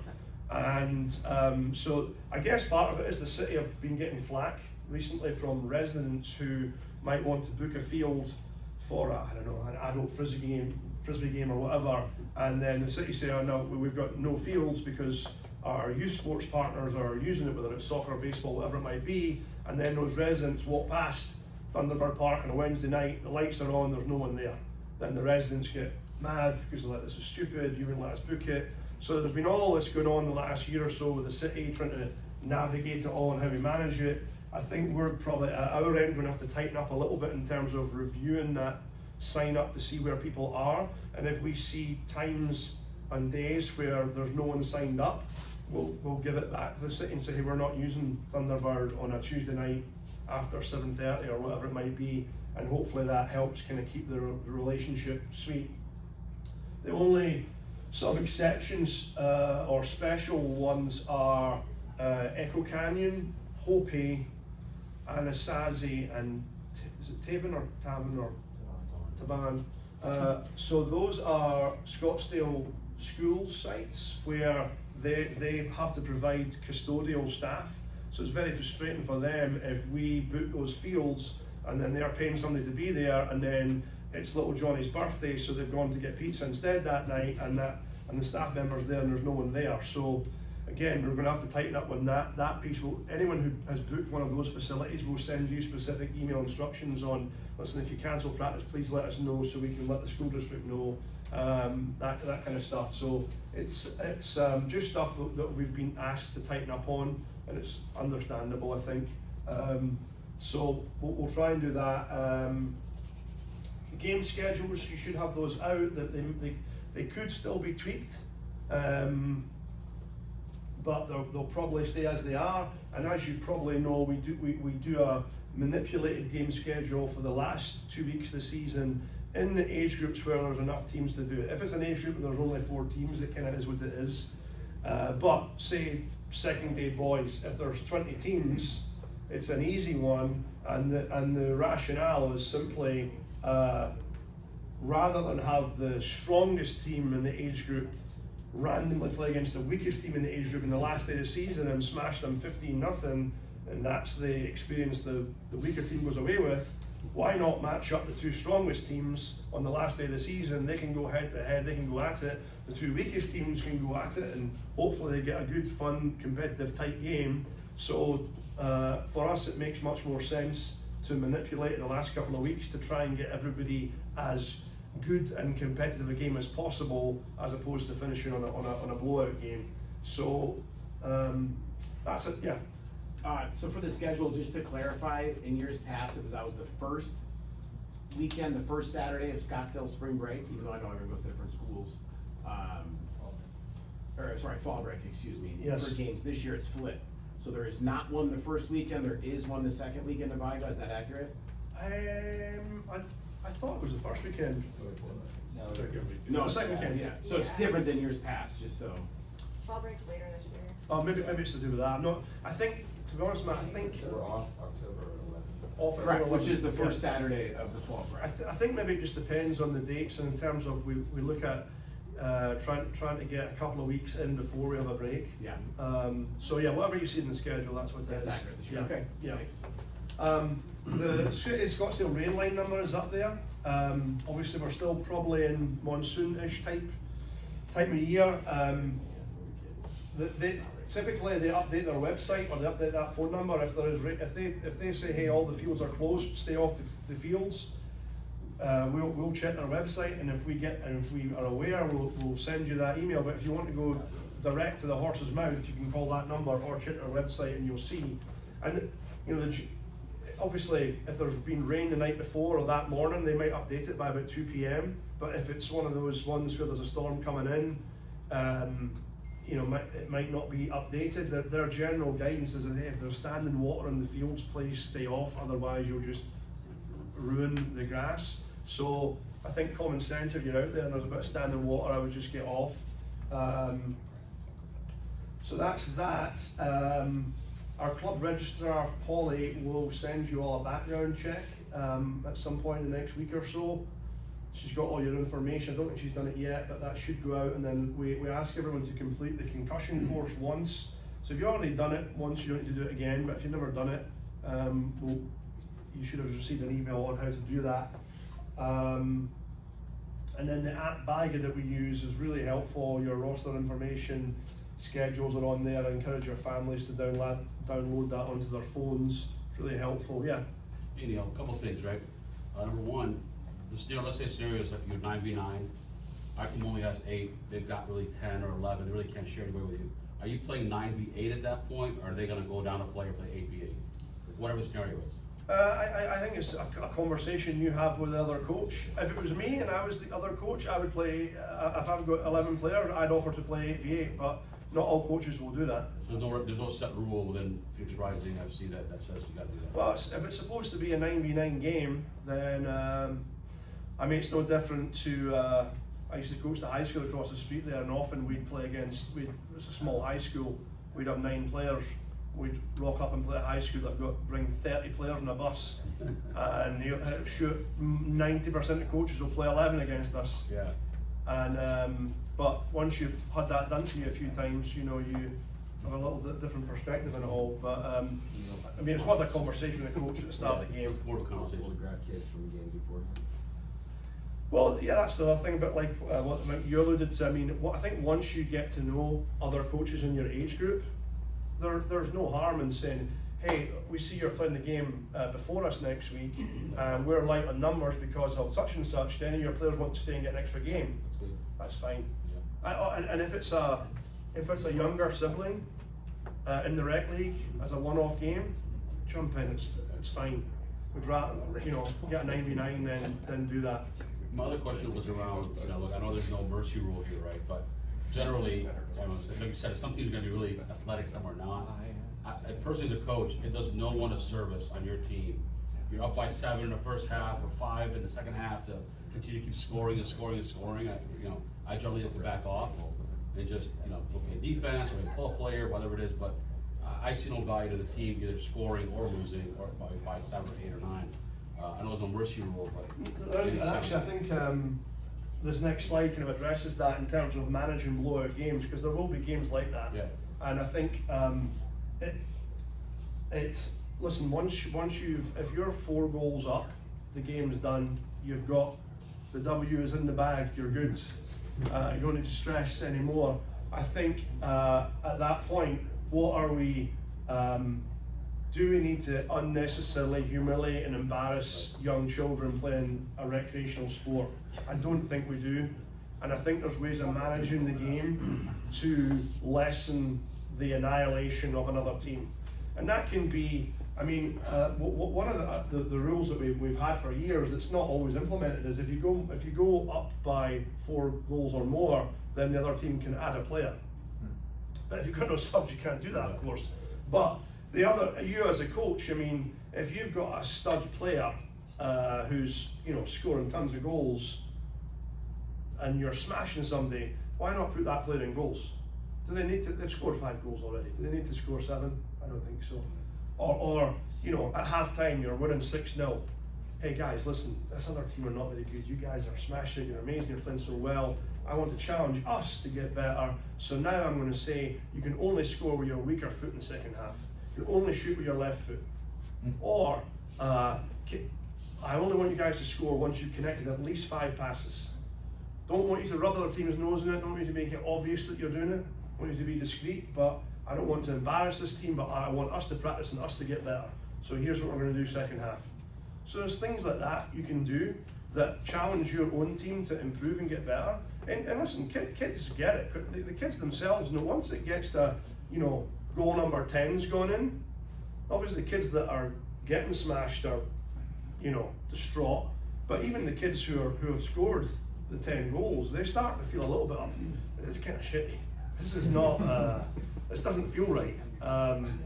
A: And so I guess part of it is the city have been getting flack recently from residents who might want to book a field for I don't know, an adult frisbee game or whatever, and then the city say, oh no, we've got no fields because our youth sports partners are using it, whether it's soccer, baseball, whatever it might be, and then those residents walk past Thunderbird Park on a Wednesday night, the lights are on, there's no one there. Then the residents get mad because they're like, this is stupid, you wouldn't let us book it. So there's been all this going on the last year or so with the city trying to navigate it all and how we manage it. I think we're probably at our end going to have to tighten up a little bit in terms of reviewing that sign up to see where people are, and if we see times and days where there's no one signed up, we'll give it back to the city and say, hey, we're not using Thunderbird on a Tuesday night after 7:30 or whatever it might be, and hopefully that helps kind of keep the relationship sweet. The only sort of exceptions or special ones are Echo Canyon, Hope, Anasazi, and is it Tavan or Tavan or Tavan? So those are Scottsdale schools sites where they have to provide custodial staff. So it's very frustrating for them if we book those fields and then they're paying somebody to be there, and then it's little Johnny's birthday, so they've gone to get pizza instead that night, and that and the staff members there and there's no one there. So again, we're gonna have to tighten up on that piece. Anyone who has booked one of those facilities will send you specific email instructions on, listen, if you cancel practice, please let us know so we can let the school district know, that kind of stuff. So it's just stuff that we've been asked to tighten up on, and it's understandable, I think. So we'll try and do that. Game schedules, you should have those out. That they could still be tweaked, but they'll probably stay as they are. And as you probably know, we do a manipulated game schedule for the last 2 weeks of the season in the age groups where there's enough teams to do it. If it's an age group and there's only 4 teams, it kind of is what it is. But say 2nd-8th boys, if there's 20 teams, it's an easy one, and the rationale is simply rather than have the strongest team in the age group randomly play against the weakest team in the age group in the last day of the season and smash them 15-0, and that's the experience the weaker team goes away with. Why not match up the 2 strongest teams on the last day of the season? They can go head to head, they can go at it. The 2 weakest teams can go at it, and hopefully they get a good, fun, competitive, tight game. So for us, it makes much more sense to manipulate in the last couple of weeks to try and get everybody as good and competitive a game as possible, as opposed to finishing on a blowout game. So that's it. Yeah.
N: So for the schedule, just to clarify, in years past, it was the first weekend, the first Saturday of Scottsdale spring break, even though I know everyone goes to different schools. Fall break, excuse me.
A: Yes.
N: For games this year, it's flipped. So there is not one the first weekend, there is one the second weekend of Viga. Is that accurate?
A: I thought it was the first weekend.
N: No,
A: second weekend.
N: Yeah. So it's different than years past, just so.
O: Fall break's later this year.
A: Oh, maybe it's to do with that. I'm not. I think, to be honest, Matt, I think
D: We're off October 11th.
A: off
N: Correct, which is the
A: yeah.
N: first Saturday of the fall break.
A: I think maybe it just depends on the dates, and in terms of we look at trying to get a couple of weeks in before we have a break.
N: Yeah.
A: So yeah, whatever you see in the schedule, that's what it
N: That's
A: is.
N: accurate this year.
A: Yeah.
N: Okay.
A: Yeah.
N: Thanks.
A: The Scottsdale rain line number is up there. Obviously, we're still probably in monsoon-ish time of year. Typically they update their website, or they update that phone number if there is if they say, hey, all the fields are closed, stay off the fields. We'll check their website, and if we are aware, we'll send you that email. But if you want to go direct to the horse's mouth, you can call that number or check their website, and you'll see. And obviously, if there's been rain the night before or that morning, they might update it by about 2 p.m. But if it's one of those ones where there's a storm coming in, it might not be updated. Their general guidance is that if there's standing water in the fields, please stay off, otherwise you'll just ruin the grass. So I think common sense, if you're out there and there's a bit of standing water, I would just get off. So that's that. Our club registrar, Polly, will send you all a background check at some point in the next week or so. She's got all your information. I don't think she's done it yet, but that should go out, and then we ask everyone to complete the concussion course once. So if you've already done it once, you don't need to do it again, but if you've never done it, you should have received an email on how to do that. And then the app Viga that we use is really helpful. Your roster information, schedules are on there. I encourage your families to download that onto their phones. It's really helpful, yeah.
P: Hey Neil, a couple of things, right? Number one, let's say scenario is like you're 9v9, Icom only has 8, they've got really 10 or 11, they really can't share anywhere with you. Are you playing 9v8 at that point, or are they gonna go down to play or play 8v8? Whatever the scenario is.
A: I think it's a conversation you have with the other coach. If it was me and I was the other coach, I would play, if I've got 11 players, I'd offer to play 8v8, but not all coaches will do that.
P: So there's no set rule within Phoenix Rising FC that says you gotta do that?
A: Well, if it's supposed to be a 9v9 game, then I mean, it's no different to, I used to coach the high school across the street there, and often we'd play against, it's a small high school, we'd have 9 players. We'd rock up and play at high school. Bring 30 players on a bus, and shoot 90% of coaches will play 11 against us.
P: Yeah.
A: And but once you've had that done to you a few times, you have a little different perspective in it all. But I mean, it's worth a conversation with the coach at the start of the game.
P: It's more of a conversation.
D: Possible to grab kids from the game before.
A: Well, yeah, that's the other thing, but like what you alluded to, I mean, I think once you get to know other coaches in your age group, there's no harm in saying, hey, we see you're playing the game before us next week, and we're light on numbers because of such and such, then your players want to stay and get an extra game. That's fine. And if it's a younger sibling in the rec league as a one-off game, jump in, it's fine. We'd rather, get a 99 than do that.
P: My other question was around, look, I know there's no mercy rule here, right, but generally, like you said, some teams are gonna be really athletic, some are not. I personally, as a coach, it does no one a service on your team. You're up by 7 in the first half or 5 in the second half to continue to keep scoring and scoring and scoring. I generally have to back off and just, look at defense or pull a player, whatever it is, but I see no value to the team either scoring or losing or by 7 or 8 or 9. I know there's no mercy rule, but.
A: Actually, I think this next slide kind of addresses that in terms of managing blowout games, because there will be games like that.
P: Yeah.
A: And I think listen, once if you're 4 goals up, the game's done. You've got the W is in the bag. You're good. You don't need to stress anymore. I think at that point, what are we? Do we need to unnecessarily humiliate and embarrass young children playing a recreational sport? I don't think we do. And I think there's ways of managing the game to lessen the annihilation of another team. And that can be, I mean, one of the rules that we've had for years, it's not always implemented, is if you go up by 4 goals or more, then the other team can add a player. But if you've got no subs, you can't do that, of course. But you as a coach, I mean, if you've got a stud player who's scoring tons of goals, and you're smashing somebody, why not put that player in goals? Do they need to? They've scored 5 goals already. Do they need to score 7? I don't think so. Or at halftime you're winning 6-0. Hey guys, listen, this other team are not very good. You guys are smashing. You're amazing. You're playing so well. I want to challenge us to get better. So now I'm going to say you can only score with your weaker foot in the second half. You can only shoot with your left foot. Or I only want you guys to score once you've connected at least 5 passes. Don't want you to rub other team's nose in it. Don't want you to make it obvious that you're doing it. I want you to be discreet, but I don't want to embarrass this team, but I want us to practice and us to get better. So here's what we're going to do second half. So there's things like that you can do that challenge your own team to improve and get better. And listen, kids get it. The kids themselves know once it gets to, goal number 10's gone in, obviously the kids that are getting smashed are, distraught. But even the kids who have scored the 10 goals, they start to feel a little bit it's kind of shitty. This is not, this doesn't feel right.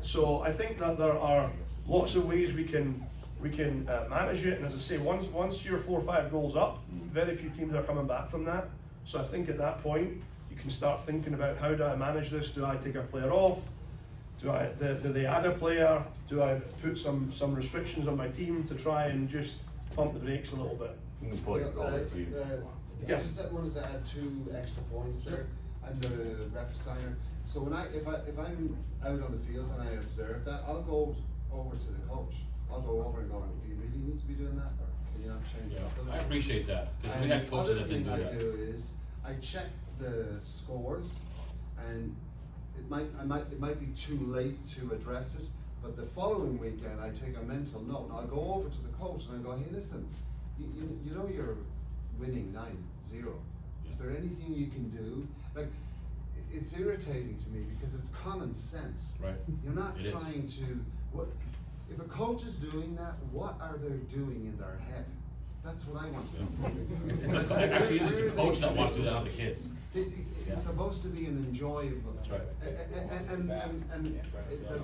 A: So I think that there are lots of ways we can manage it. And as I say, once you're 4 or 5 goals up, very few teams are coming back from that. So I think at that point, you can start thinking about, how do I manage this? Do I take a player off? Do they add a player? Do I put some restrictions on my team to try and just pump the brakes a little bit?
C: I just wanted to add 2 extra points there. I'm the ref assigner. So if I'm out on the field and I observe that, I'll go over to the coach. I'll go over and go, do you really need to be doing that, or can you not change it up a little?
P: I appreciate that, because we have coaches that didn't do that.
C: The other thing I do is I check the scores, and it might be too late to address it, but the following weekend I take a mental note and I'll go over to the coach and I go, hey, listen, you know you're winning 9-0. Is there anything you can do? Like, it's irritating to me because it's common sense.
P: Right.
C: You're not
P: It
C: trying to. If a coach is doing that, what are they doing in their head? That's what I want to see.
P: Actually, it's the coach that wants to do that, not the kids.
C: It's supposed to be an enjoyable.
P: That's right.
C: And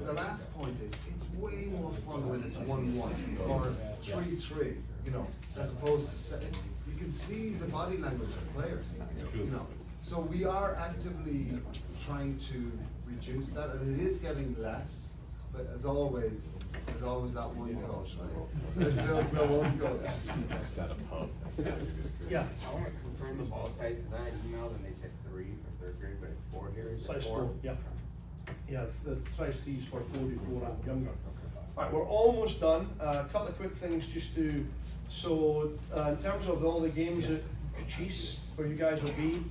C: the last point is, it's way more fun when it's 1-1 or 3-3. As opposed to 7. You can see the body language of players. So we are actively trying to reduce that, and it is getting less. But as always, there's always that one coach. There's just the one coach.
A: Yeah.
Q: I want to confirm the ball size, because I had emailed and they said 3 for 3rd grade, but it's 4 here. Is it
A: Size
Q: 4?
A: 4, yeah. Yeah, the size 3 is for 4 before and younger. Alright, we're almost done. A couple of quick things just to So, in terms of all the games at Cheese, where you guys will be,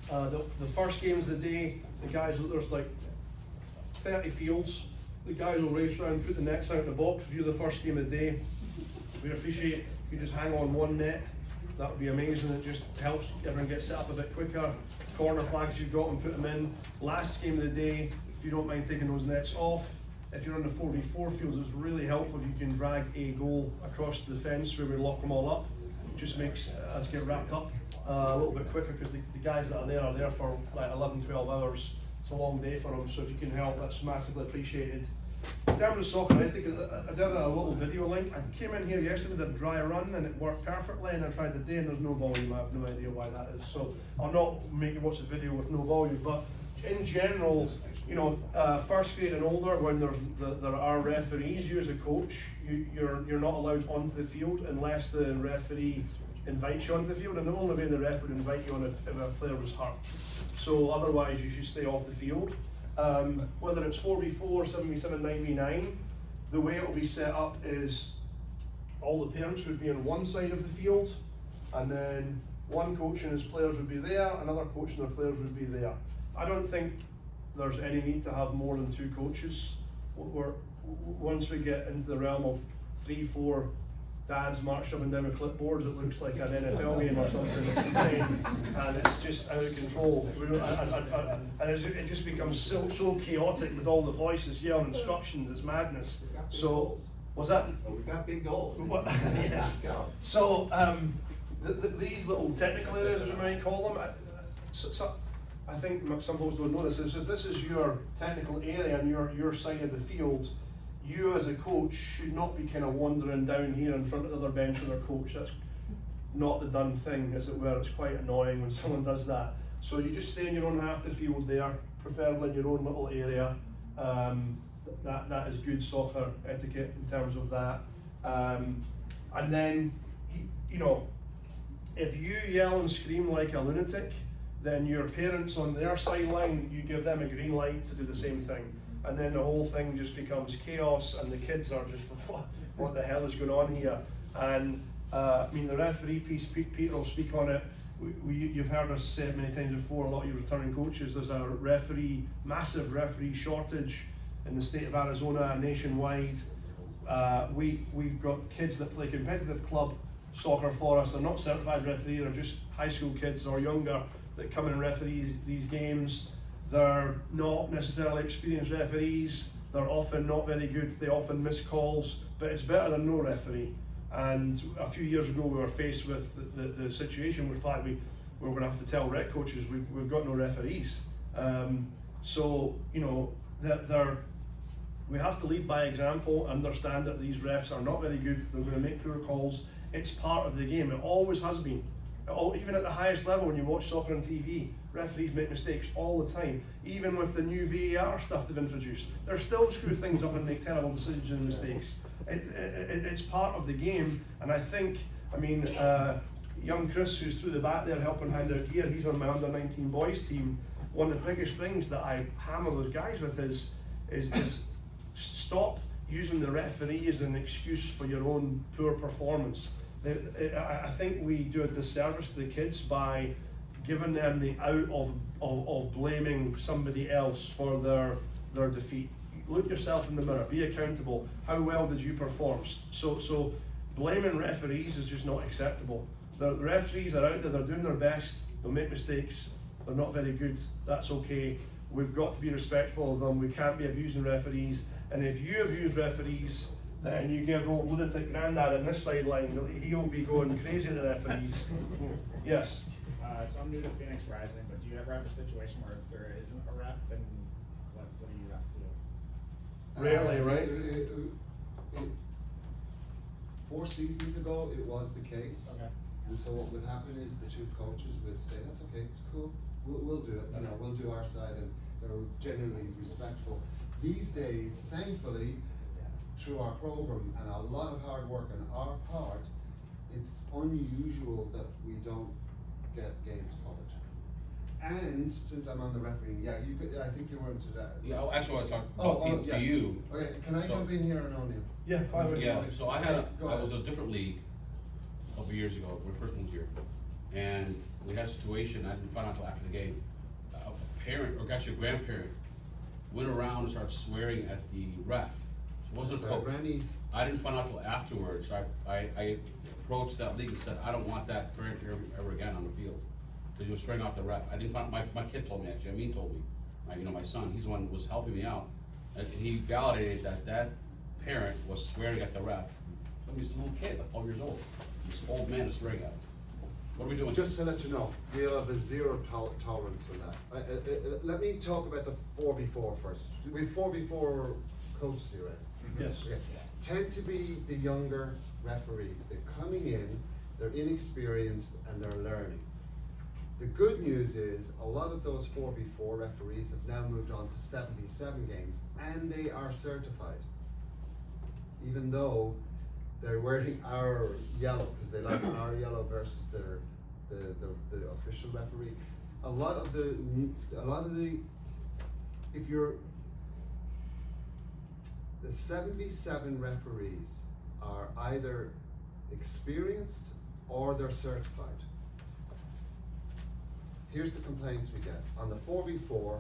A: the first games of the day, the guys, there's like 30 fields. The guys will race around, put the nets out in the box. If you're the first game of the day, we'd appreciate if you just hang on one net. That would be amazing. It just helps everyone get set up a bit quicker. Corner flags you've got them, put them in. Last game of the day, if you don't mind taking those nets off. If you're on the 4v4 fields, it's really helpful if you can drag a goal across the fence where we lock them all up. It just makes us get wrapped up a little bit quicker, because the guys that are there for like 11, 12 hours. It's a long day for them, so if you can help, that's massively appreciated. In terms of soccer etiquette, I did a little video link. I came in here yesterday, did a dry run, and it worked perfectly, and I tried today and there's no volume. I have no idea why that is. So I'll not make you watch the video with no volume, but in general, you know, first grade and older, when there are referees, you as a coach, you're not allowed onto the field unless the referee invites you onto the field, and the only way the ref would invite you on if a player was hurt. So otherwise you should stay off the field. Whether it's 4v4, 7v7, 9v9, the way it will be set up is all the parents would be on one side of the field, and then one coach and his players would be there, another coach and their players would be there. I don't think there's any need to have more than 2 coaches. Once we get into the realm of 3, 4 dads marched up and down with clipboards, it looks like an NFL game or something. It's insane, and it's just out of control. And it just becomes so chaotic with all the voices yelling instructions. It's madness. So, what's that?
Q: We've got big goals.
A: Yes. So, these little technical areas, as we might call them, I think some folks don't know this. Is if this is your technical area and your side of the field, you as a coach should not be kind of wandering down here in front of the other bench with their coach. That's not the done thing, as it were. It's quite annoying when someone does that. So you just stay in your own half the field there, preferably in your own little area. That is good soccer etiquette in terms of that. And then, you know, if you yell and scream like a lunatic, then your parents on their sideline, you give them a green light to do the same thing. And then the whole thing just becomes chaos, and the kids are just, what the hell is going on here? And I mean, the referee piece, Peter will speak on it. You've heard us say it many times before, a lot of you returning coaches, there's a massive referee shortage in the state of Arizona, nationwide. We've got kids that play competitive club soccer for us. They're not certified referee, they're just high school kids or younger that come and referee these games. They're not necessarily experienced referees, they're often not very good, they often miss calls, but it's better than no referee. And a few years ago we were faced with the situation where we were going to have to tell rec coaches we've got no referees. So, you know, we have to lead by example, understand that these refs are not very good, they're going to make poor calls. It's part of the game, it always has been. Even at the highest level, when you watch soccer on TV, referees make mistakes all the time. Even with the new VAR stuff they've introduced, they're still screw things up and make terrible decisions and mistakes. It's part of the game, and I think, I mean, young Chris, who's through the back there helping hand out gear, he's on my under-19 boys team. One of the biggest things that I hammer those guys with is stop using the referee as an excuse for your own poor performance. I think we do a disservice to the kids by giving them the out of blaming somebody else for their defeat. Look yourself in the mirror, be accountable. How well did you perform? So blaming referees is just not acceptable. The referees are out there, they're doing their best, they'll make mistakes, they're not very good, that's okay. We've got to be respectful of them, we can't be abusing referees, and if you abuse referees, then you give old lunatic granddad on this sideline, he'll be going crazy at the referees. Yes?
H: So I'm new to Phoenix Rising, but do you ever have a situation where there isn't a ref, and what do you have to do?
A: Rarely, right?
C: 4 seasons ago, it was the case.
H: Okay.
C: And so what would happen is the 2 coaches would say, that's okay, it's cool, we'll do it, you know, we'll do our side, and they're genuinely respectful. These days, thankfully, through our program and a lot of hard work on our part, it's unusual that we don't get games covered. And since I'm on the refereeing, yeah, you could, I think you were into that.
P: Yeah, I actually wanna talk
C: Oh,
P: about
C: yeah.
P: to you.
C: Okay, can I
P: So-
C: jump in here and own you?
A: Yeah, fine.
P: Yeah, so I
C: Go ahead.
P: was in a different league a couple years ago, when I first moved here. And we had a situation, I didn't find out until after the game. A parent, or actually a grandparent, went around and started swearing at the ref. So it wasn't a
C: So,
P: coach.
C: Granny's,
P: I didn't find out till afterwards, so I approached that league and said, I don't want that parent ever again on the field. Cause he was swearing out the ref. I didn't find, my kid told me actually, Amin told me, my son, he's the one who was helping me out. And he validated that parent was swearing at the ref. I mean, he's a little kid, like 12 years old. This old man is swearing at him. What are we doing?
C: just to let you know, we'll have a zero tolerance on that. Let me talk about the 4v4 first. We have 4v4 coaches here, right?
A: Yes.
C: Okay. Tend to be the younger referees. They're coming in, they're inexperienced, and they're learning. The good news is a lot of those 4v4 referees have now moved on to 77 games, and they are certified. Even though they're wearing our yellow, because they like our yellow versus the official referee. A lot of the, if you're, the 77 referees are either experienced or they're certified. Here's the complaints we get. On the 4v4,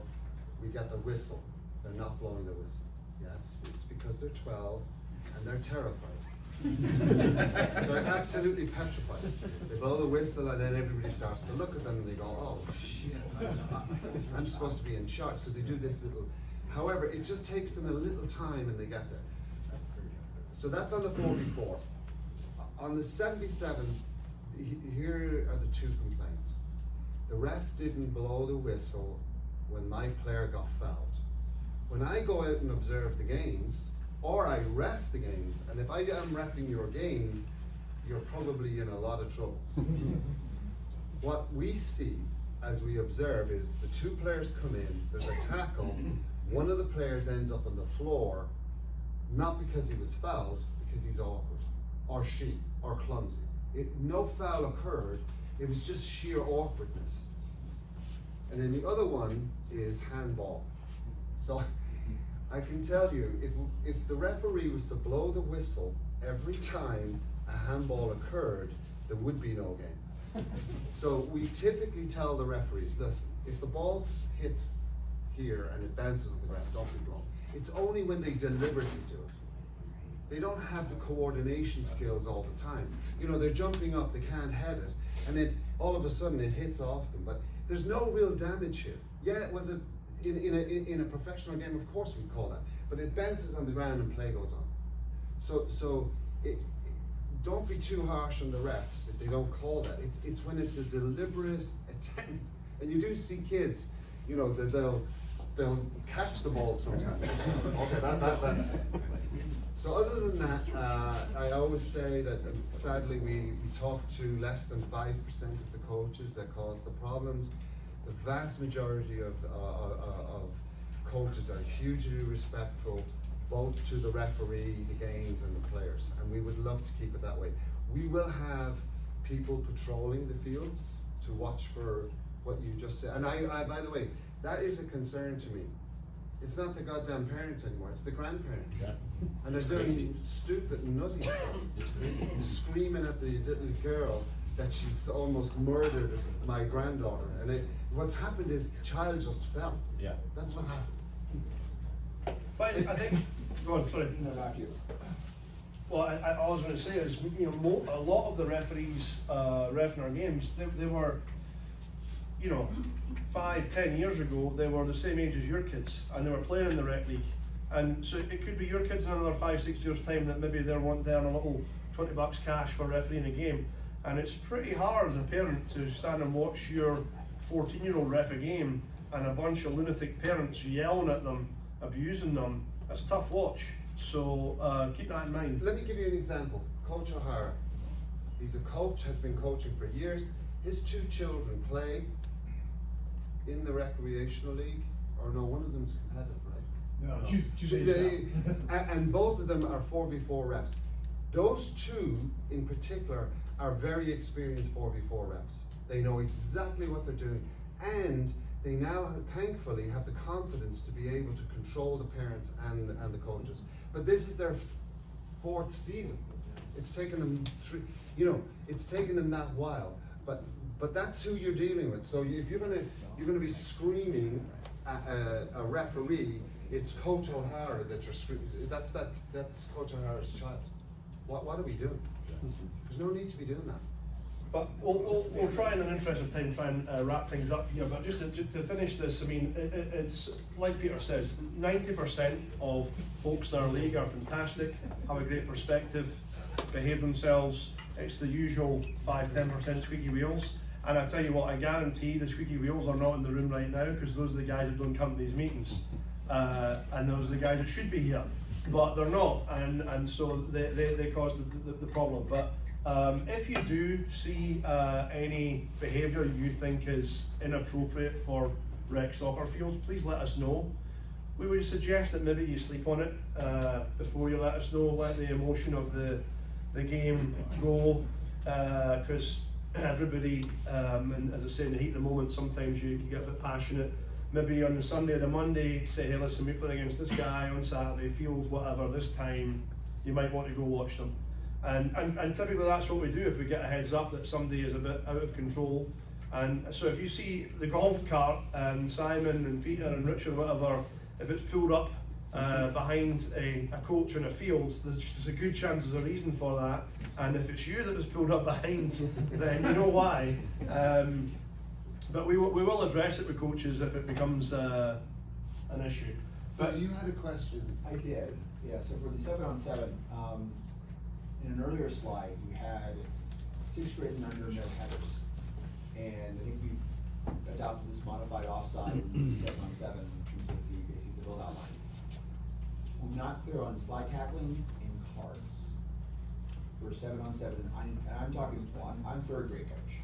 C: we get the whistle. They're not blowing the whistle. Yes, it's because they're 12 and they're terrified. They're absolutely petrified. They blow the whistle and then everybody starts to look at them and they go, oh shit, I'm supposed to be in charge. So they do this little, however, it just takes them a little time and they get there. So that's on the 4v4. On the 77, here are the two complaints. The ref didn't blow the whistle when my player got fouled. When I go out and observe the games, or I ref the games, and if I am reffing your game, you're probably in a lot of trouble. What we see as we observe is the two players come in, there's a tackle, one of the players ends up on the floor, not because he was fouled, because he's awkward, or she, or clumsy. No foul occurred, it was just sheer awkwardness. And then the other one is handball. So I can tell you, if the referee was to blow the whistle every time a handball occurred, there would be no game. So we typically tell the referees, listen, if the ball hits here and it bounces on the ground, don't be blown. It's only when they deliberately do it. They don't have the coordination skills all the time. You know, they're jumping up, they can't head it, and then all of a sudden it hits off them. But there's no real damage here. Yeah, it was in a professional game, of course we'd call that, but it bounces on the ground and play goes on. So don't be too harsh on the refs if they don't call that. It's when it's a deliberate attempt, and you do see kids, you know, that they'll catch the ball sometimes. Okay, that's. So other than that, I always say that sadly we talk to less than 5% of the coaches that cause the problems. The vast majority of coaches are hugely respectful, both to the referee, the games, and the players, and we would love to keep it that way. We will have people patrolling the fields to watch for what you just said. And I by the way, that is a concern to me. It's not the goddamn parents anymore, it's the grandparents. Yeah. And they're doing stupid, nutty stuff. Screaming at the little girl that she's almost murdered my granddaughter. And what's happened is the child just fell.
P: Yeah.
C: That's what happened.
A: But I think, go on, sorry.
C: No, after you.
A: Well, I was going to say is, you know, a lot of the referees reffing our games, they were, you know, 5-10 years ago, they were the same age as your kids, and they were playing in the rec league. And so it could be your kids in another 5-6 years' time that maybe they're wanting to earn a little $20 cash for refereeing a game. And it's pretty hard as a parent to stand and watch your 14-year-old ref a game and a bunch of lunatic parents yelling at them, abusing them. That's a tough watch. So keep that in mind.
C: Let me give you an example. Coach O'Hara. He's a coach, has been coaching for years. His two children play in the recreational league, or no, one of them's competitive, right?
B: No, she's
C: and both of them are 4v4 refs. Those two in particular are very experienced 4v4 refs. They know exactly what they're doing. And they now, thankfully, have the confidence to be able to control the parents and the coaches. But this is their fourth season. It's taken them it's taken them that while. But that's who you're dealing with. So if you're gonna be screaming at a referee, it's Coach O'Hara that you're screaming. That's Coach O'Hara's child. What are we doing? There's no need to be doing that.
A: But we'll try in the interest of time try and wrap things up here. But just to finish this, I mean, it's like Peter says, 90% of folks in our league are fantastic, have a great perspective, behave themselves. It's the usual 5-10% squeaky wheels. And I tell you what, I guarantee the squeaky wheels are not in the room right now, because those are the guys that don't come to these meetings, and those are the guys that should be here, but they're not, and so they cause the problem. But if you do see any behaviour you think is inappropriate for rec soccer fields, please let us know. We would suggest that maybe you sleep on it before you let us know. Let the emotion of the game go, because everybody, and as I say, in the heat of the moment, sometimes you get a bit passionate. Maybe on the Sunday or the Monday, say, hey, listen, we play against this guy on Saturday, field, whatever, this time, you might want to go watch them. And typically that's what we do if we get a heads up that somebody is a bit out of control. And so if you see the golf cart and Simon and Peter and Richard, whatever, if it's pulled up behind a coach in a field, there's a good chance there's a reason for that. And if it's you that was pulled up behind, then you know why. But we will address it with coaches if it becomes an issue.
C: So you had a question.
R: I did, yeah. So for the 7-on-7, in an earlier slide, you had 6th grade and under no headers. And I think we've adopted this modified offside in 7-on-7 in terms of the basic build out line. We're not clear on slide tackling and cards for 7-on-7. I'm talking, I'm 3rd grade coach.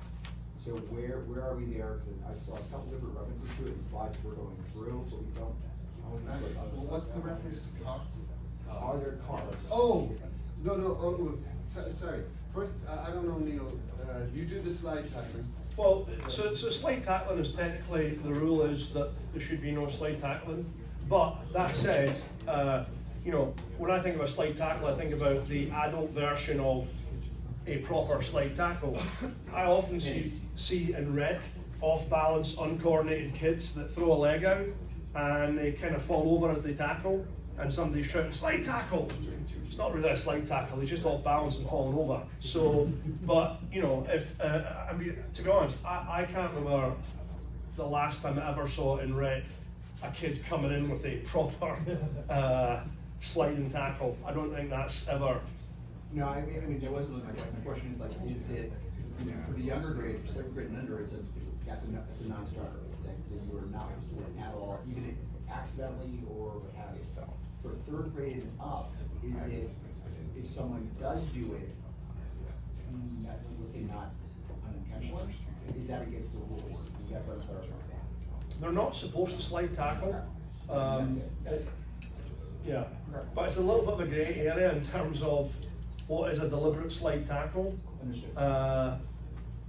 R: So where are we there? Because I saw a couple different references to it in slides we're going through, but we don't.
C: Well, what's the reference to cards?
R: Are there cards?
C: Oh, no, sorry. First, I don't know, Neil, you do the slide tackling.
A: Well, so slide tackling is technically, the rule is that there should be no slide tackling. But that said, you know, when I think of a slide tackle, I think about the adult version of a proper slide tackle. I often see in rec off balance, uncoordinated kids that throw a leg out and they kind of fall over as they tackle, and somebody's shouting slide tackle. It's not really a slide tackle, he's just off balance and falling over. So, but you know, if I mean, to be honest, I can't remember the last time I ever saw in rec a kid coming in with a proper sliding tackle. I don't think that's ever.
R: No, I mean, there wasn't, my question is like, is it, for the younger grade, for 7th grade and under, it's a non-starter, that you are not supposed to do it at all, even accidentally or what have you. For 3rd grade and up, is it, if someone does do it, let's say not unintentionally, is that against the rules? That's what I'm clarifying.
A: They're not supposed to slide tackle. Yeah, but it's a little bit of a grey area in terms of what is a deliberate slide tackle. And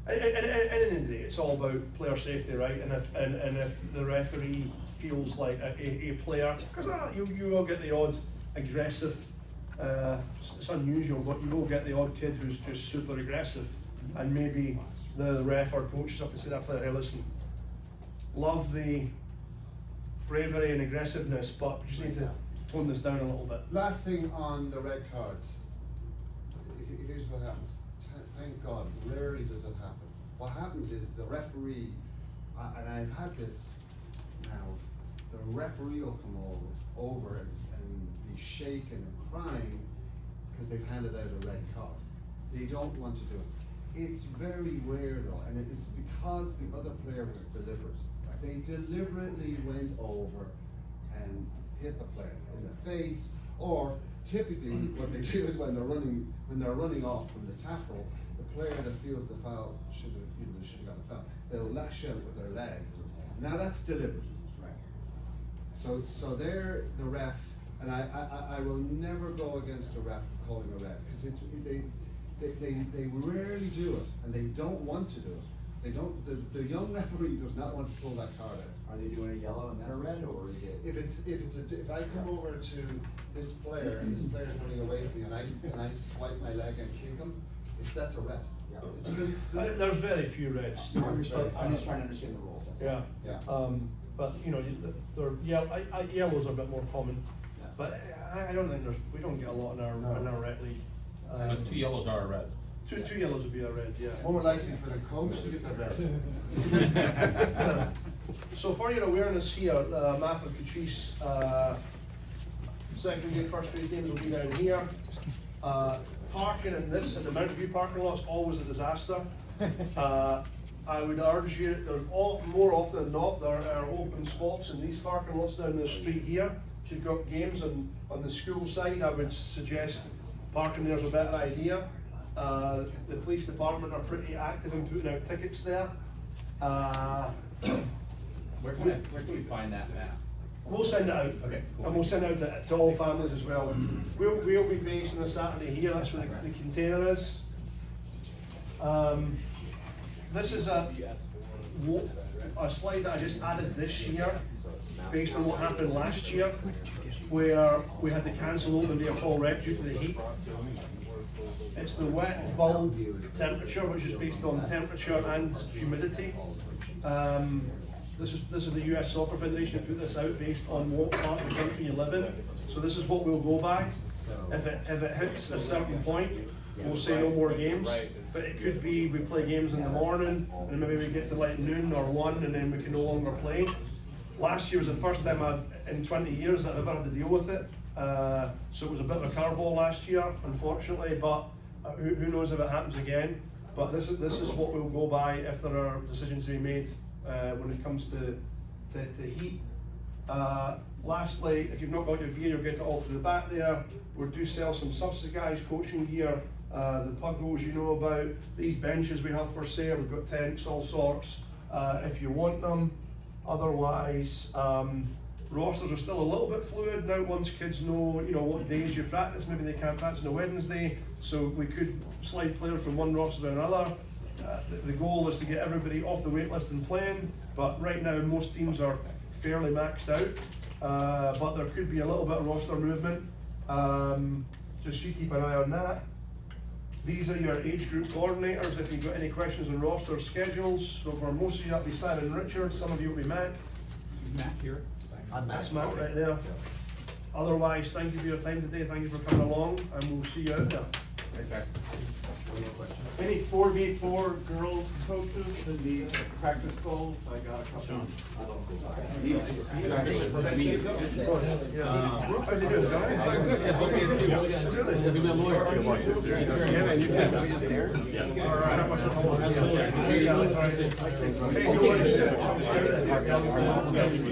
A: at the end of the day, it's all about player safety, right? And if the referee feels like a player, because you will get the odd aggressive, it's unusual, but you will get the odd kid who's just super aggressive, and maybe the ref or coaches have to say to that player, hey, listen, love the bravery and aggressiveness, but you just need to tone this down a little bit.
C: Last thing on the red cards. Here's what happens. Thank God, rarely does it happen. What happens is the referee, and I've had this now, the referee will come over and be shaking and crying because they've handed out a red card. They don't want to do it. It's very rare though, and it's because the other player was deliberate. They deliberately went over and hit the player in the face, or typically what they do is when they're running off from the tackle, the player that feels the foul should have got a foul. They'll lash out with their leg. Now that's deliberate. Right. So they're the ref, and I will never go against a ref calling a ref, because they rarely do it, and they don't want to do it. They don't, the young referee does not want to pull that card out.
R: Are they doing a yellow and then a red, or is it?
C: If I come over to this player and this player's running away from me and I swipe my leg and kick him, that's a red.
R: Yeah.
C: It's because it's the-
A: There's very few reds.
R: I'm just trying to understand the rules, that's all.
A: Yeah.
R: Yeah.
A: But you know, yellows are a bit more common. But I don't think we don't get a lot in our rec league.
P: But 2 yellows are a red.
A: Two yellows would be a red, yeah.
C: More likely for the coach to get the red.
A: So for your awareness here, the map of Catrice, second grade, first grade games will be down here. Parking in the Mountain View parking lot's always a disaster. I would urge you, more often than not, there are open spots in these parking lots down the street here. If you've got games on the school side, I would suggest parking there's a better idea. The police department are pretty active in putting out tickets there.
E: Where can we find that map?
A: We'll send it out.
E: Okay, cool.
A: And we'll send it out to all families as well. We'll be based on a Saturday here, that's where the container is. This is a slide that I just added this year, based on what happened last year, where we had to cancel open day of fall rec due to the heat. It's the wet bulb temperature, which is based on temperature and humidity. This is the US Soccer Federation who put this out based on what part of the country you live in. So this is what we'll go by. If it hits a certain point, we'll say no more games. But it could be we play games in the morning, and maybe we get to like noon or 1, and then we can no longer play. Last year was the first time in 20 years that I've ever had to deal with it. So it was a bit of a curveball last year, unfortunately, but who knows if it happens again. But this is what we'll go by if there are decisions to be made when it comes to heat. Lastly, if you've not got your gear, you'll get it all through the back there. We do sell some subsidised coaching gear, the puggles you know about, these benches we have for sale, we've got tents, all sorts, if you want them. Otherwise, rosters are still a little bit fluid now once kids know, what days you practice. Maybe they can't practice on a Wednesday, so we could slide players from one roster to another. The goal is to get everybody off the wait list and playing, but right now most teams are fairly maxed out, but there could be a little bit of roster movement. Just you keep an eye on that. These are your age group coordinators if you've got any questions on roster schedules. So for most of you, that'll be Simon and Richard, some of you will be Mac.
E: Mac here.
A: That's Mac right there. Otherwise, thank you for your time today, thank you for coming along, and we'll see you out there.
E: Thanks, guys.
K: Any 4v4 girls coaches that need practice goals? I got a couple.
A: How'd you do it, Johnny? All right.